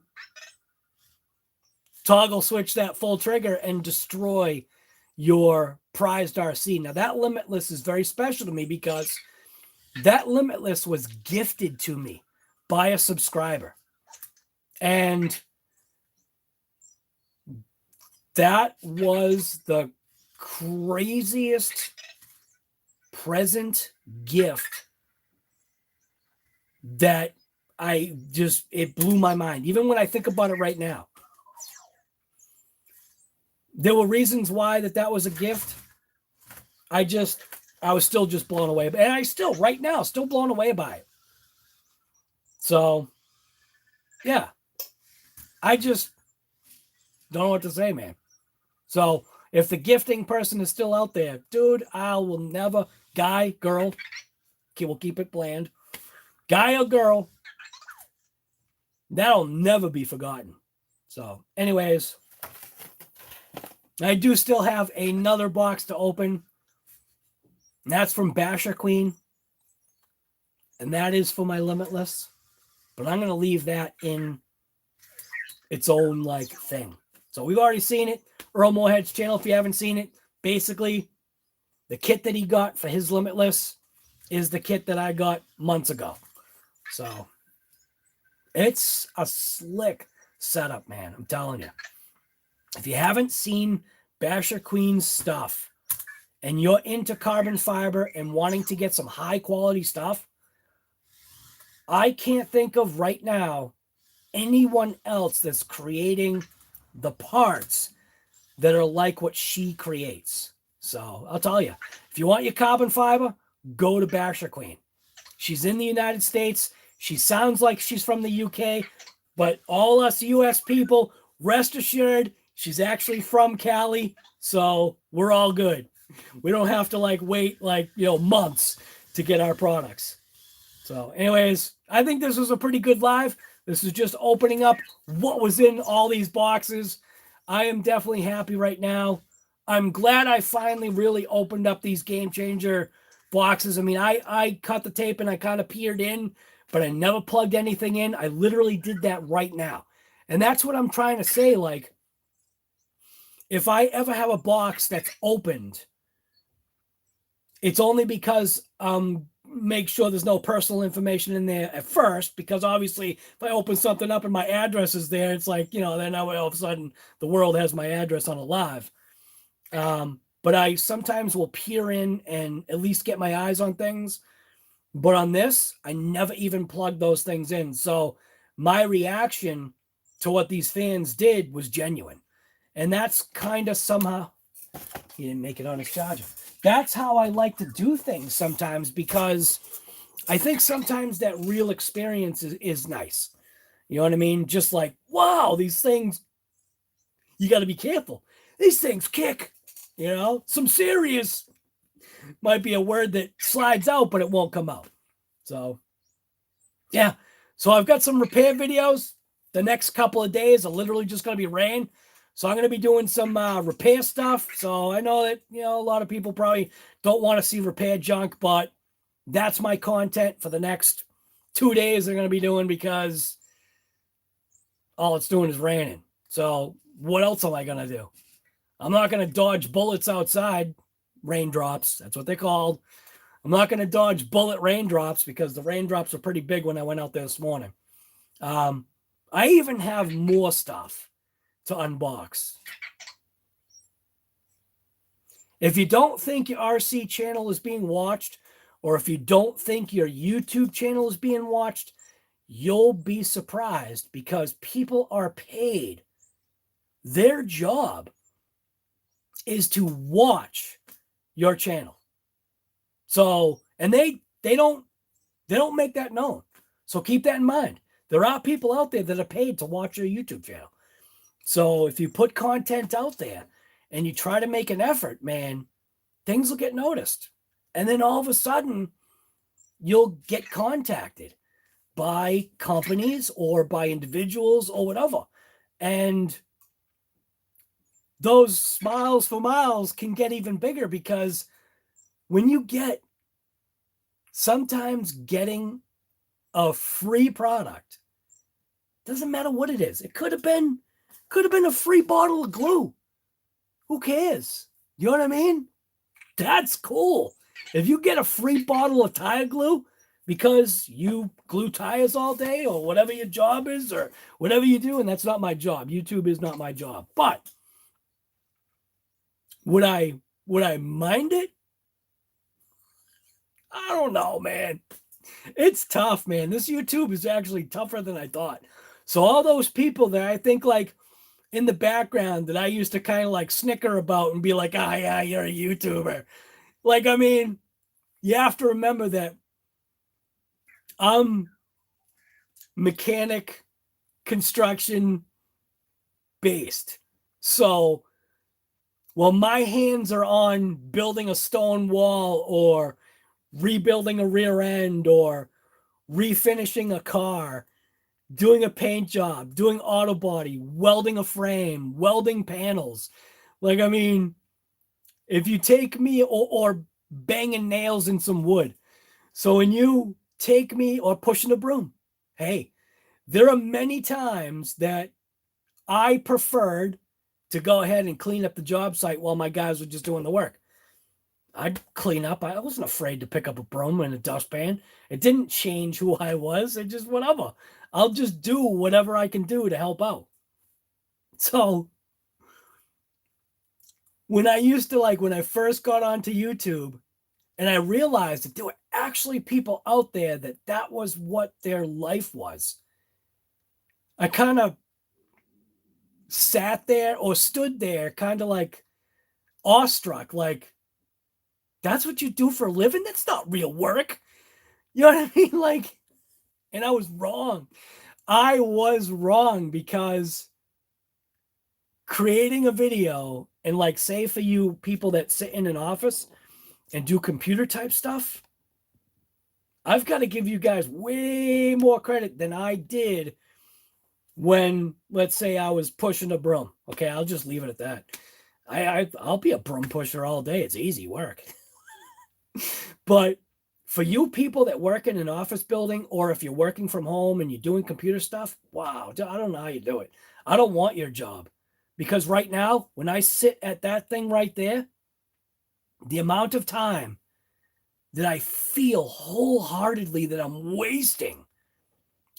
toggle switch that full trigger and destroy your prized RC. Now that limitless is very special to me because that limitless was gifted to me by a subscriber. And that was the craziest present gift that it blew my mind. Even when I think about it right now, there were reasons why that was a gift. I was still just blown away. And I still, right now, still blown away by it. So, yeah. I just don't know what to say, man. So, if the gifting person is still out there, dude, I will never, guy, girl, okay, we'll keep it bland. Guy or girl, that'll never be forgotten. So, anyways, I do still have another box to open. And that's from Basher Queen. And that is for my Limitless. But I'm going to leave that in its own, like, thing. So we've already seen it. Earl Moorhead's channel, if you haven't seen it. Basically, the kit that he got for his Limitless is the kit that I got months ago. So it's a slick setup, man. I'm telling you. If you haven't seen Basher Queen's stuff and you're into carbon fiber and wanting to get some high quality stuff, I can't think of right now anyone else that's creating the parts that are like what she creates. So I'll tell you, if you want your carbon fiber, go to Basher Queen. She's in the United States. She sounds like she's from the UK, but all us US people, rest assured, she's actually from Cali. So we're all good. We don't have to wait months to get our products. So anyways, I think this was a pretty good live. This is just opening up what was in all these boxes. I am definitely happy right now. I'm glad I finally really opened up these Game Changer boxes. I mean, I cut the tape and I kind of peered in, but I never plugged anything in. I literally did that right now. And that's what I'm trying to say. Like, if I ever have a box that's opened, it's only because make sure there's no personal information in there at first, because obviously if I open something up and my address is there, it's like, then all of a sudden the world has my address on a live. But I sometimes will peer in and at least get my eyes on things. But on this, I never even plugged those things in. So my reaction to what these fans did was genuine. And that's kind of somehow, he didn't make it on his charger. That's how I like to do things sometimes, because I think sometimes that real experience is nice. You know what I mean? Just like, wow, these things, you got to be careful. These things kick, some serious might be a word that slides out, but it won't come out. So, yeah. So I've got some repair videos. The next couple of days are literally just going to be rain. So I'm going to be doing some repair stuff. So I know that, a lot of people probably don't want to see repair junk, but that's my content for the next 2 days they're going to be doing, because all it's doing is raining. So what else am I going to do? I'm not going to dodge bullets outside. Raindrops, that's what they're called. I'm not going to dodge bullet raindrops, because the raindrops were pretty big when I went out there this morning. I even have more stuff to unbox. If you don't think your RC channel is being watched, or if you don't think your YouTube channel is being watched, you'll be surprised, because people are paid. Their job is to watch your channel. So, and they don't make that known. So keep that in mind. There are people out there that are paid to watch your YouTube channel. So if you put content out there and you try to make an effort, man, things will get noticed. And then all of a sudden, you'll get contacted by companies or by individuals or whatever. And those smiles for miles can get even bigger, because when you get, sometimes getting a free product, doesn't matter what it is. It could have been a free bottle of glue. Who cares? You know what I mean? That's cool. If you get a free bottle of tire glue because you glue tires all day, or whatever your job is, or whatever you do, and that's not my job. YouTube is not my job. But would I mind it? I don't know, man. It's tough, man. This YouTube is actually tougher than I thought. So all those people that I think in the background that I used to kind of like snicker about and be like, ah, yeah, you're a YouTuber. Like, I mean, you have to remember that I'm mechanic construction based. So while my hands are on building a stone wall or rebuilding a rear end or refinishing a car, doing a paint job, doing auto body, welding a frame, welding panels. Like, I mean, if you take me or banging nails in some wood. So when you take me or pushing a broom, hey, there are many times that I preferred to go ahead and clean up the job site while my guys were just doing the work. I'd clean up. I wasn't afraid to pick up a broom and a dustpan. It didn't change who I was. It just whatever. I'll just do whatever I can do to help out. So when I first got onto YouTube and I realized that there were actually people out there that was what their life was, I kind of sat there or stood there kind of like awestruck, like, that's what you do for a living? That's not real work. You know what I mean? Like, and I was wrong. I was wrong because creating a video and like, say for you people that sit in an office and do computer type stuff, I've got to give you guys way more credit than I did when, let's say, I was pushing a broom. Okay, I'll just leave it at that. I'll be a broom pusher all day. It's easy work. But for you people that work in an office building, or if you're working from home and you're doing computer stuff, wow, I don't know how you do it. I don't want your job, because right now, when I sit at that thing right there, the amount of time that I feel wholeheartedly that I'm wasting,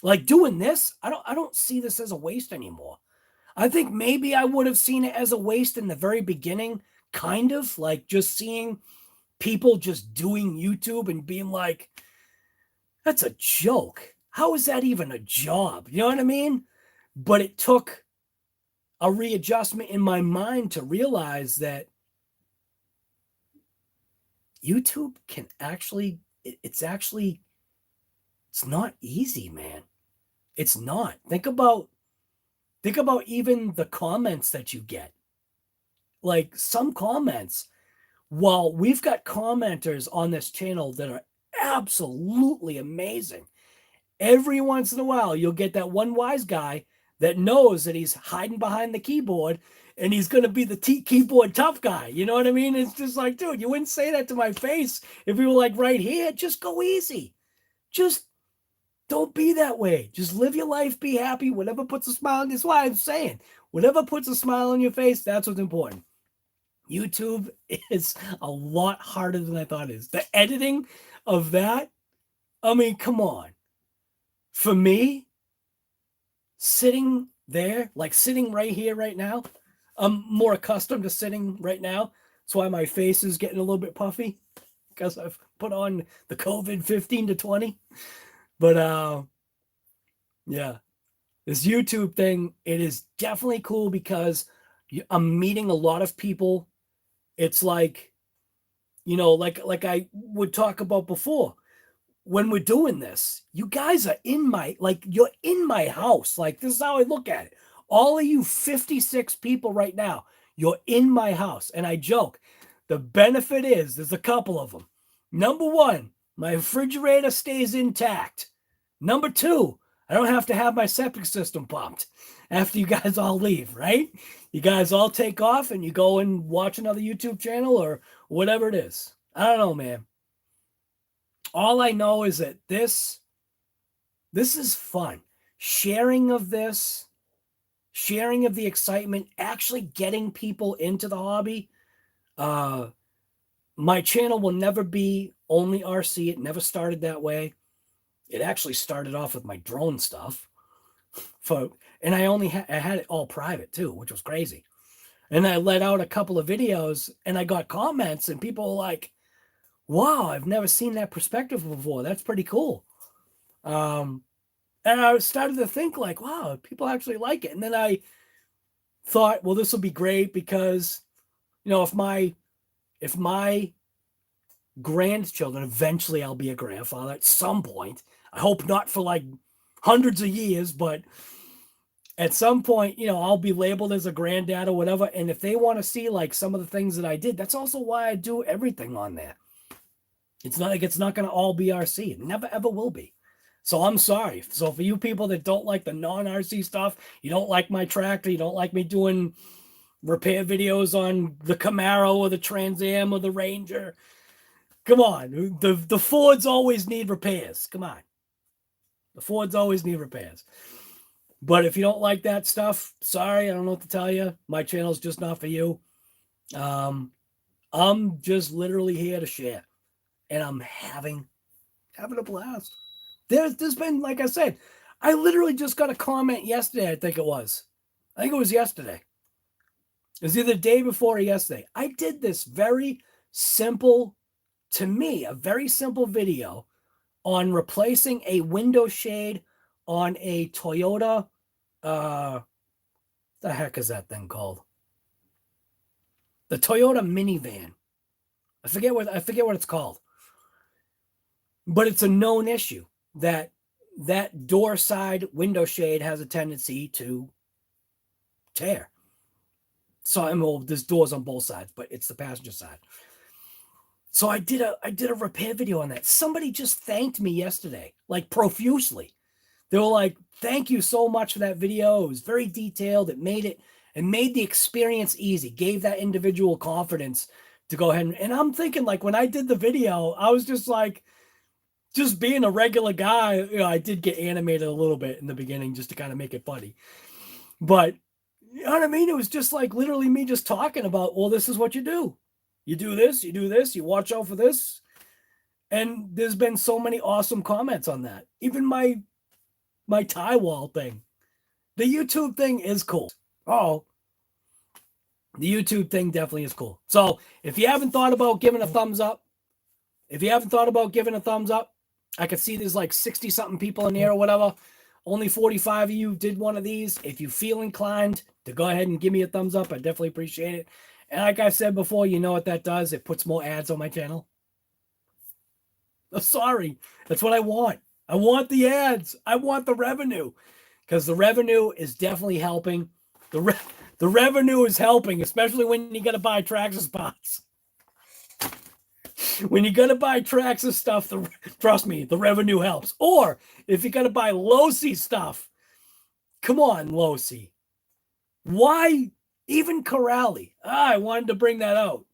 like doing this, I don't see this as a waste anymore. I think maybe I would have seen it as a waste in the very beginning, kind of like just seeing people just doing YouTube and being like, that's a joke. How is that even a job? You know what I mean? But it took a readjustment in my mind to realize that YouTube can actually, it's not easy, man. It's not. Think about even the comments that you get. Like some comments, well, we've got commenters on this channel that are absolutely amazing. Every once in a while, you'll get that one wise guy that knows that he's hiding behind the keyboard and he's going to be the keyboard tough guy. You know what I mean? It's just like, dude, you wouldn't say that to my face if we were like right here. Just go easy. Just don't be that way. Just live your life, be happy, whatever puts a smile on. That's why I'm saying, whatever puts a smile on your face, that's what's important. YouTube is a lot harder than I thought it is. The editing of that, I mean, come on. For me, sitting there, like sitting right here right now, I'm more accustomed to sitting right now. That's why my face is getting a little bit puffy, because I've put on the COVID 15 to 20. But yeah, this YouTube thing, it is definitely cool because I'm meeting a lot of people. It's like, you know, like I would talk about before, when we're doing this, you guys are in my, like, you're in my house. Like, this is how I look at it. All of you 56 people right now, you're in my house. And I joke, the benefit is, there's a couple of them. Number one, my refrigerator stays intact. Number two, I don't have to have my septic system pumped after you guys all leave, right? You guys all take off and you go and watch another YouTube channel or whatever it is. I don't know, man. All I know is that this is fun. Sharing of this, sharing of the excitement, actually getting people into the hobby. My channel will never be only RC. It never started that way. It actually started off with my drone stuff. And I had it all private too, which was crazy. And I let out a couple of videos and I got comments and people were like, wow, I've never seen that perspective before. That's pretty cool. And I started to think like, wow, people actually like it. And then I thought, well, this will be great because, you know, if my grandchildren, eventually I'll be a grandfather at some point. I hope not for like hundreds of years, but at some point, you know, I'll be labeled as a granddad or whatever. And if they want to see like some of the things that I did, that's also why I do everything on there. It's not like it's not going to all be RC. It never, ever will be. So I'm sorry. So for you people that don't like the non-RC stuff, you don't like my tractor, you don't like me doing repair videos on the Camaro or the Trans Am or the Ranger. Come on. The Fords always need repairs. Come on. The Fords always need repairs. But if you don't like that stuff, sorry, I don't know what to tell you. My channel's just not for you. I'm just literally here to share. And I'm having a blast. There's been, like I said, I literally just got a comment yesterday, I think it was. I think it was yesterday. It was either the day before or yesterday. I did this very simple, to me, a very simple video on replacing a window shade on a Toyota, the heck is that thing called? The Toyota minivan. I forget what it's called. But it's a known issue that door side window shade has a tendency to tear. So there's doors on both sides, but it's the passenger side. So I did a repair video on that. Somebody just thanked me yesterday, like profusely. They were like, "Thank you so much for that video. It was very detailed. It made the experience easy. Gave that individual confidence to go ahead and I'm thinking, like, when I did the video, I was just like, just being a regular guy. You know, I did get animated a little bit in the beginning just to kind of make it funny, but you know what I mean? It was just like literally me just talking about, well, this is what you do. You do this, you watch out for this. And there's been so many awesome comments on that. Even my tie wall thing. The YouTube thing is cool. Oh, the YouTube thing definitely is cool. So if you haven't thought about giving a thumbs up, I could see there's like 60 something people in here or whatever. Only 45 of you did one of these. If you feel inclined to go ahead and give me a thumbs up, I definitely appreciate it. And like I said before, you know what that does? It puts more ads on my channel. Oh, sorry. That's what I want. I want the ads. I want the revenue. Because the revenue is definitely helping. The revenue is helping, especially when you got to buy Traxxas spots. When you got to buy Traxxas stuff, trust me, the revenue helps. Or if you got to buy Losi stuff, come on, Losi. Why even Corrali? I wanted to bring that out.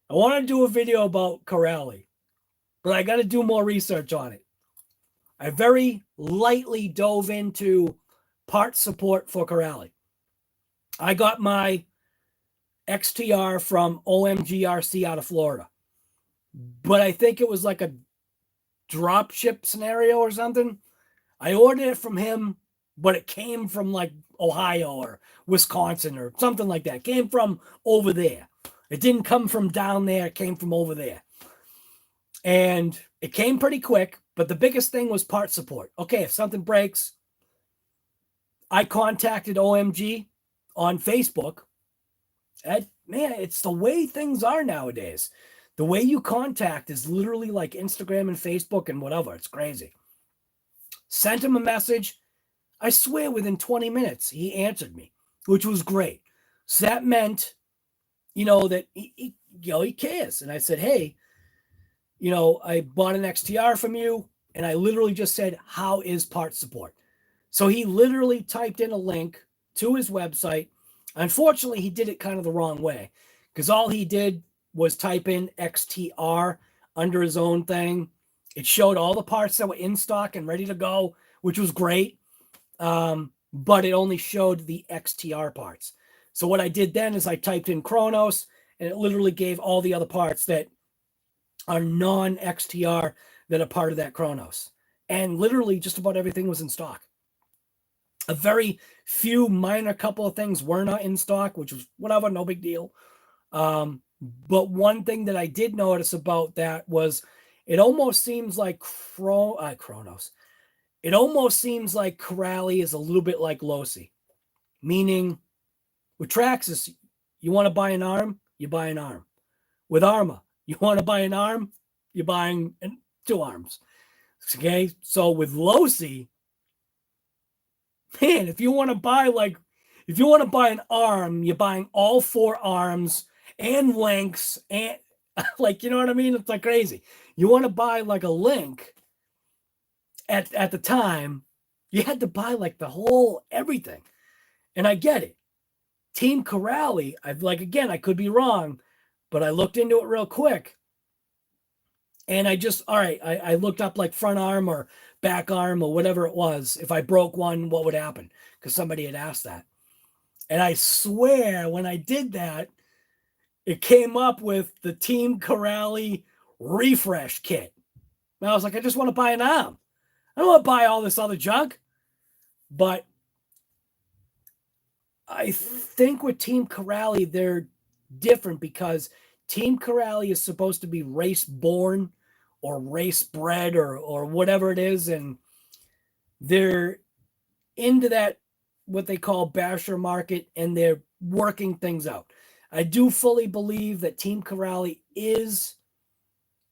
I want to do a video about Corrali, but I got to do more research on it. I very lightly dove into part support for Corrali. I got my XTR from OMGRC out of Florida, but I think it was like a drop ship scenario or something. I ordered it from him, but it came from like Ohio or Wisconsin or something like that. It came from over there. It didn't come from down there. It came from over there. And it came pretty quick, but the biggest thing was part support. Okay, if something breaks, I contacted OMG on Facebook. Man, it's the way things are nowadays. The way you contact is literally like Instagram and Facebook and whatever. It's crazy. Sent him a message. I swear within 20 minutes, he answered me, which was great. So that meant, you know, that he cares. And I said, hey, you know, I bought an XTR from you. And I literally just said, how is part support? So he literally typed in a link to his website. Unfortunately, he did it kind of the wrong way because all he did was type in XTR under his own thing. It showed all the parts that were in stock and ready to go, which was great. But it only showed the XTR parts. So what I did then is I typed in Kronos and it literally gave all the other parts that are non-XTR that are part of that Kronos. And literally just about everything was in stock. A very few minor couple of things were not in stock, which was whatever, no big deal. But one thing that I did notice about that was it almost seems like Kronos. It almost seems like Corrali is a little bit like Losi, meaning With Traxxas, you want to buy an arm, you buy an arm. With ARRMA, you want to buy an arm, you're buying 2 arms. Okay, so with Losi, man, if you want to buy an arm, you're buying all 4 arms and links and like, you know what I mean? It's like crazy. You want to buy like a link at the time, you had to buy like the whole everything. And I get it. Team Corrali, again, I could be wrong, but I looked into it real quick. And I looked up like front arm or back arm or whatever it was. If I broke one, what would happen? Because somebody had asked that. And I swear when I did that, it came up with the Team Corrali refresh kit. And I was like, I just want to buy an arm. I don't want to buy all this other junk. But I think with Team Corrali, they're different because Team Corrali is supposed to be race born or race bred or whatever it is. And they're into that, what they call basher market, and they're working things out. I do fully believe that Team Corrali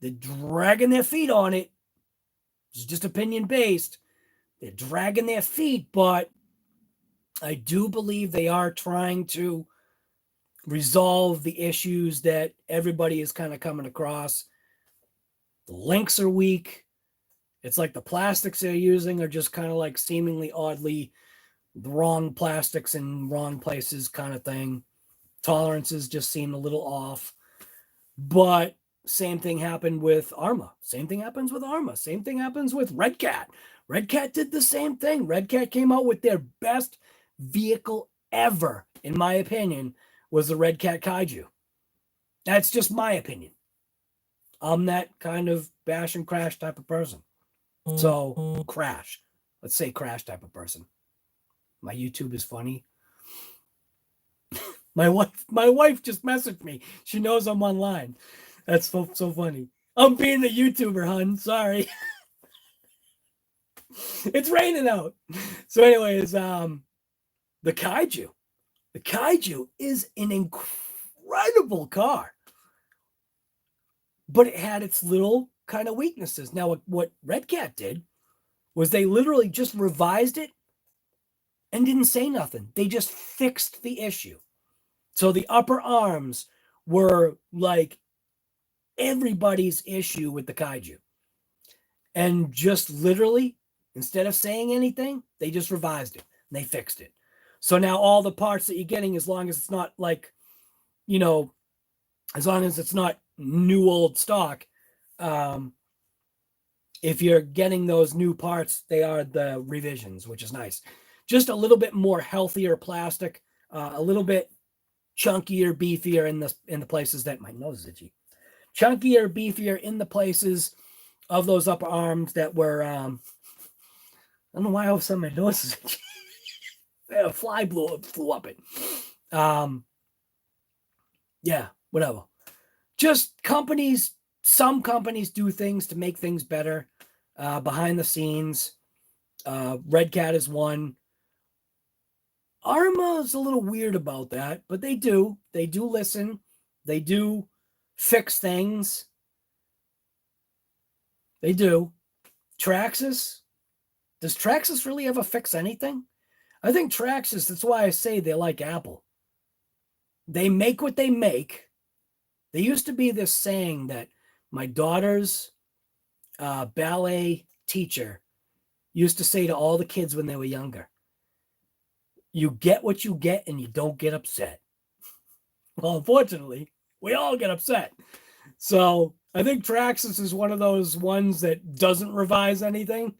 they're dragging their feet on it. It's just opinion based. They're dragging their feet, but I do believe they are trying to resolve the issues that everybody is kind of coming across. The links are weak. It's like the plastics they're using are just kind of like seemingly oddly the wrong plastics in wrong places kind of thing. Tolerances just seem a little off. But same thing happened with ARRMA. Same thing happens with ARRMA. Same thing happens with Redcat. Redcat did the same thing. Redcat came out with their best vehicle ever, in my opinion, was the Redcat Kaiju. That's just my opinion. I'm that kind of bash and crash type of person. So, crash. Let's say crash type of person. My YouTube is funny. My wife just messaged me. She knows I'm online. That's so funny. I'm being a YouTuber, hun. Sorry. It's raining out. So anyways, the Kaiju. The Kaiju is an incredible car. But it had its little kind of weaknesses. Now, what Redcat did was they literally just revised it and didn't say nothing. They just fixed the issue. So the upper arms were like everybody's issue with the Kaiju. And just literally, instead of saying anything, they just revised it and they fixed it. So now all the parts that you're getting, as long as it's not like, you know, as long as it's not new old stock, if you're getting those new parts, they are the revisions, which is nice. Just a little bit more healthier plastic, a little bit chunkier, beefier in the places that my nose is itchy. Chunkier, beefier in the places of those upper arms that were, I don't know why all of a sudden my nose is itchy. A fly flew up it. Yeah, whatever. Just companies, some companies do things to make things better behind the scenes. Redcat is one. ARRMA is a little weird about that, but they do listen. They do fix things. They do. Traxxas, does Traxxas really ever fix anything? I think Traxxas, that's why I say they're like Apple. They make what they make. There used to be this saying that my daughter's ballet teacher used to say to all the kids when they were younger. You get what you get and you don't get upset. Well, unfortunately, we all get upset. So I think Traxxas is one of those ones that doesn't revise anything.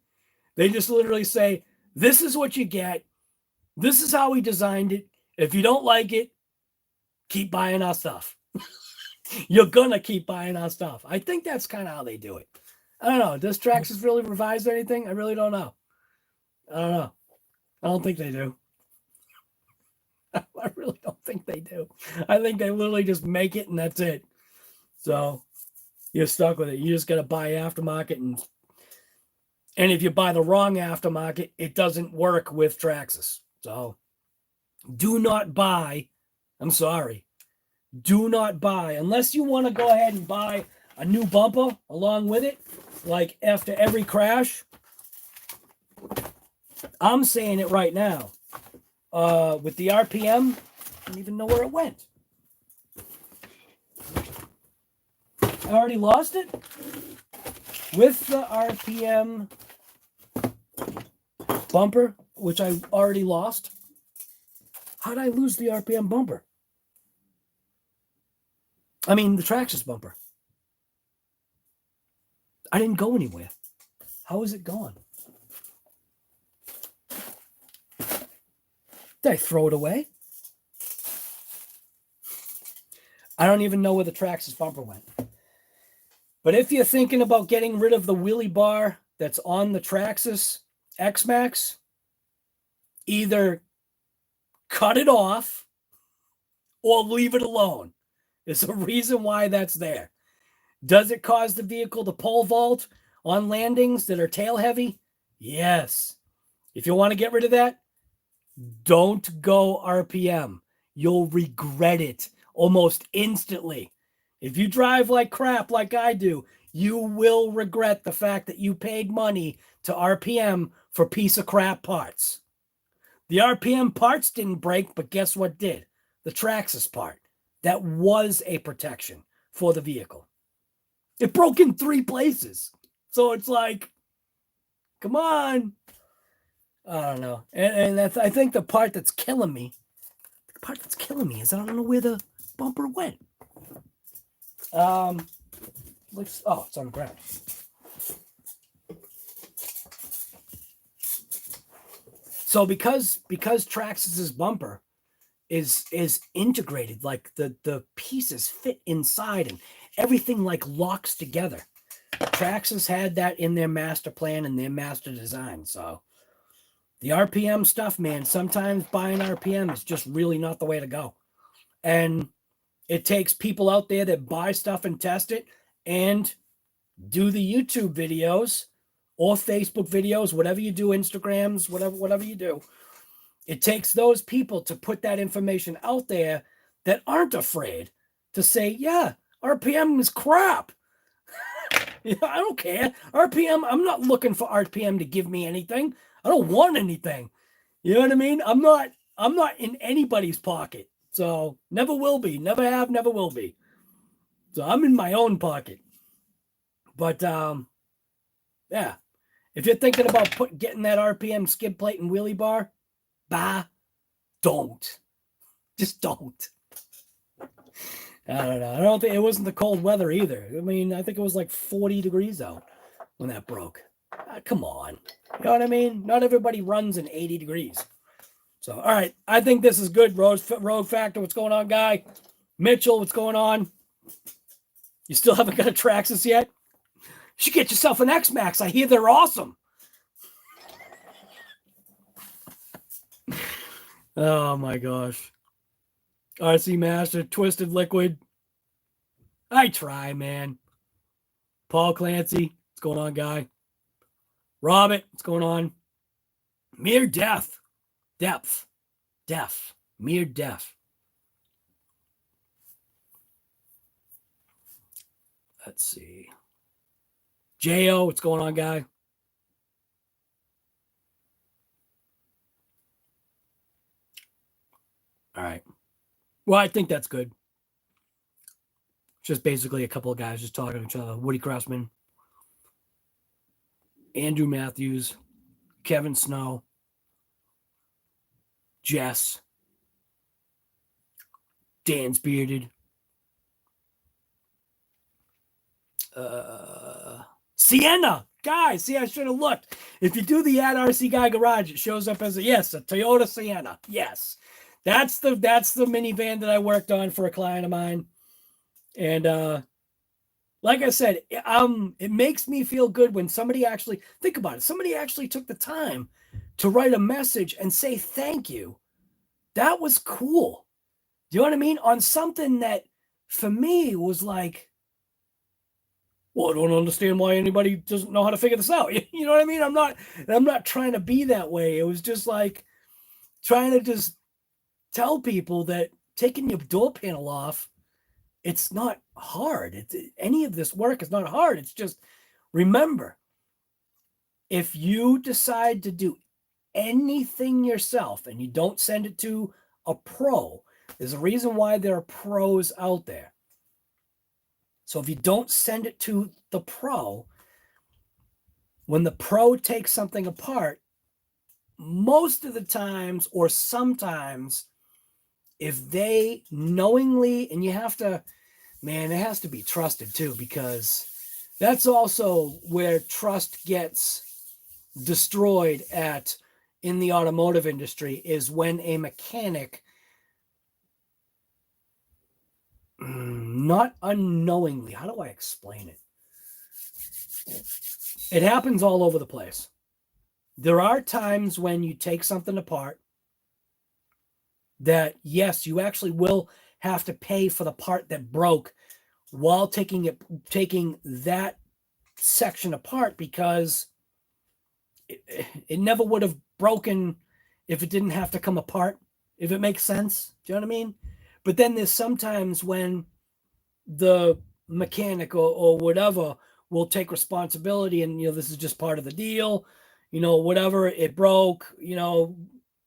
They just literally say, this is what you get. This is how we designed it. If you don't like it, keep buying our stuff. You're going to keep buying our stuff. I think that's kind of how they do it. I don't know. Does Traxxas really revise anything? I really don't know. I don't know. I don't think they do. I really don't think they do. I think they literally just make it and that's it. So you're stuck with it. You just got to buy aftermarket. And if you buy the wrong aftermarket, it doesn't work with Traxxas. So do not buy I'm sorry. Do not buy, unless you want to go ahead and buy a new bumper along with it, like after every crash. I'm saying it right now. With the RPM, I don't even know where it went. I already lost it. With the RPM bumper, which I already lost. How did I lose the RPM bumper? I mean, the Traxxas bumper. I didn't go anywhere. How is it gone? Did I throw it away? I don't even know where the Traxxas bumper went. But if you're thinking about getting rid of the wheelie bar that's on the Traxxas X-Maxx, either cut it off or leave it alone. There's a reason why that's there. Does it cause the vehicle to pole vault on landings that are tail heavy? Yes. If you want to get rid of that, don't go RPM. You'll regret it almost instantly. If you drive like crap like I do, you will regret the fact that you paid money to RPM for piece of crap parts. The RPM parts didn't break, but guess what did? The Traxxas part. That was a protection for the vehicle. It broke in 3 places. So it's like, come on. I don't know. And that's, I think the part that's killing me, is I don't know where the bumper went. It's on the ground. So because Traxxas's bumper is integrated, like the pieces fit inside and everything like locks together. Traxxas had that in their master plan and their master design. So the RPM stuff, man, sometimes buying RPM is just really not the way to go. And it takes people out there that buy stuff and test it and do the YouTube videos or Facebook videos, whatever you do, Instagrams, whatever you do. It takes those people to put that information out there that aren't afraid to say, yeah, RPM is crap. Yeah, I don't care. RPM, I'm not looking for RPM to give me anything. I don't want anything. You know what I mean? I'm not in anybody's pocket. So never will be. Never have, never will be. So I'm in my own pocket. But yeah. If you're thinking about getting that RPM skid plate and wheelie bar, don't. Just don't. I don't know. I don't think it wasn't the cold weather either. I mean, I think it was like 40 degrees out when that broke. Come on. You know what I mean? Not everybody runs in 80 degrees. So, all right. I think this is good. Road Factor, what's going on, guy? Mitchell, what's going on? You still haven't got a Traxxas yet? You should get yourself an X-Maxx. I hear they're awesome. Oh, my gosh. RC Master, Twisted Liquid. I try, man. Paul Clancy, what's going on, guy? Robert, what's going on? Mere Death. Depth. Deaf. Mere Deaf. Let's see. J.O., what's going on, guy? All right. Well, I think that's good. Just basically a couple of guys just talking to each other. Woody Crossman, Andrew Matthews, Kevin Snow, Jess, Dan's Bearded, Sienna. Guys, see, I should have looked. If you do the @RC Guy Garage, it shows up as a Toyota Sienna. Yes. That's the minivan that I worked on for a client of mine. And like I said, it makes me feel good when somebody actually, think about it, somebody actually took the time to write a message and say thank you. That was cool. Do you know what I mean? On something that for me was like, well, I don't understand why anybody doesn't know how to figure this out. You know what I mean? I'm not trying to be that way. It was just like trying to just tell people that taking your door panel off, it's not hard. Any of this work is not hard. It's just, remember, if you decide to do anything yourself and you don't send it to a pro, there's a reason why there are pros out there. So if you don't send it to the pro, when the pro takes something apart, most of the times or sometimes, if they knowingly, and you have to, man, it has to be trusted too, because that's also where trust gets destroyed in the automotive industry, is when a mechanic, not unknowingly, how do I explain it? It happens all over the place. There are times when you take something apart that, yes, you actually will have to pay for the part that broke while taking that section apart, because it never would have broken if it didn't have to come apart, if it makes sense. Do you know what I mean? But then there's sometimes when the mechanic or whatever will take responsibility, and, this is just part of the deal, whatever, it broke,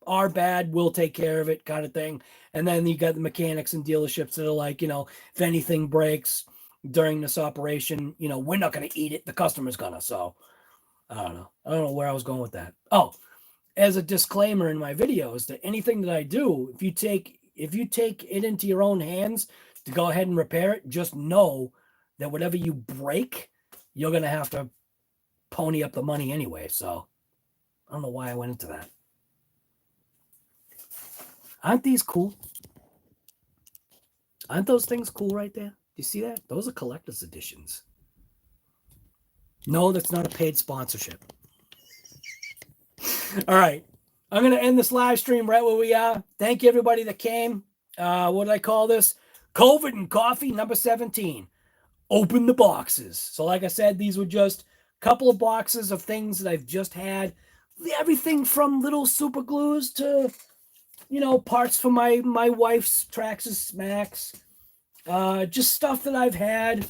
our bad, we'll take care of it, kind of thing. And then you got the mechanics and dealerships that are like, if anything breaks during this operation, we're not going to eat it, the customer's gonna. So I don't know where I was going with that. Oh, as a disclaimer in my videos, that anything that I do, if you take it into your own hands to go ahead and repair it, just know that whatever you break, you're going to have to pony up the money anyway. So I don't know why I went into that. Aren't these cool? Aren't those things cool right there? Do you see that? Those are collector's editions. No, that's not a paid sponsorship. All right. I'm going to end this live stream right where we are. Thank you, everybody that came. What did I call this? COVID and Coffee, number 17. Open the boxes. So like I said, these were just a couple of boxes of things that I've just had. Everything from little super glues to, parts for my wife's Traxxas Max. Just stuff that I've had.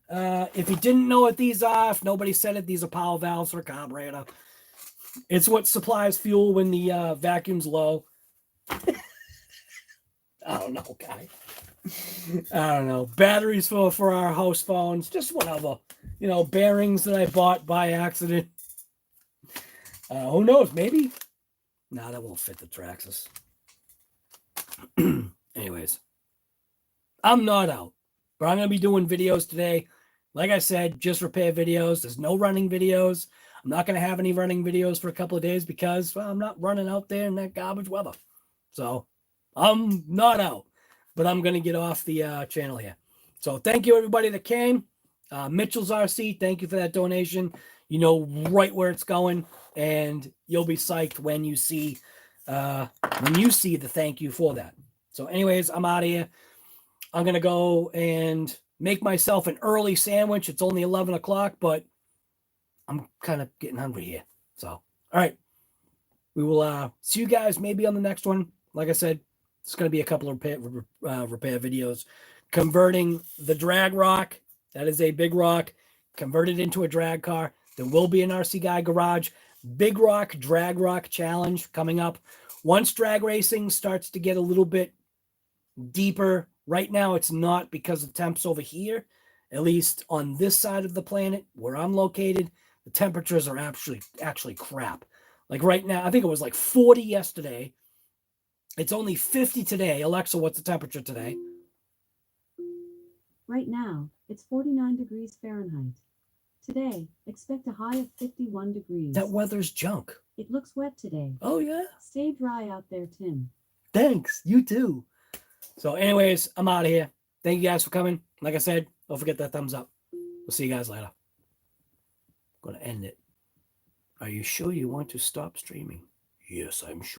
If you didn't know what these are, if nobody said it, these are power valves for a carburetor. It's what supplies fuel when the vacuum's low. I don't know, guy. I don't know. Batteries for our house phones. Just whatever. Bearings that I bought by accident. Who knows? Maybe. No, that won't fit the Traxxas. Anyways. I'm not out. But I'm going to be doing videos today. Like I said, just repair videos. There's no running videos. I'm not going to have any running videos for a couple of days because, well, I'm not running out there in that garbage weather. So I'm not out, but I'm going to get off the channel here. So thank you, everybody that came. Mitchell's RC, thank you for that donation. You know right where it's going, and you'll be psyched when you see the thank you for that. So anyways, I'm out of here. I'm going to go and make myself an early sandwich. It's only 11 o'clock, but I'm kind of getting hungry here. So, all right. We will see you guys maybe on the next one. Like I said, it's going to be a couple of repair videos. Converting the drag rock, that is a big rock, converted into a drag car. There will be an RC Guy Garage Big Rock Drag Rock Challenge coming up. Once drag racing starts to get a little bit deeper, right now it's not because of temps over here, at least on this side of the planet where I'm located. The temperatures are actually crap. Like right now, I think it was like 40 yesterday. It's only 50 today. Alexa, what's the temperature today? Right now, it's 49 degrees Fahrenheit. Today, expect a high of 51 degrees. That weather's junk. It looks wet today. Oh, yeah? Stay dry out there, Tim. Thanks. You too. So anyways, I'm out of here. Thank you guys for coming. Like I said, don't forget that thumbs up. We'll see you guys later. I'm going to end it. Are you sure you want to stop streaming? Yes, I'm sure.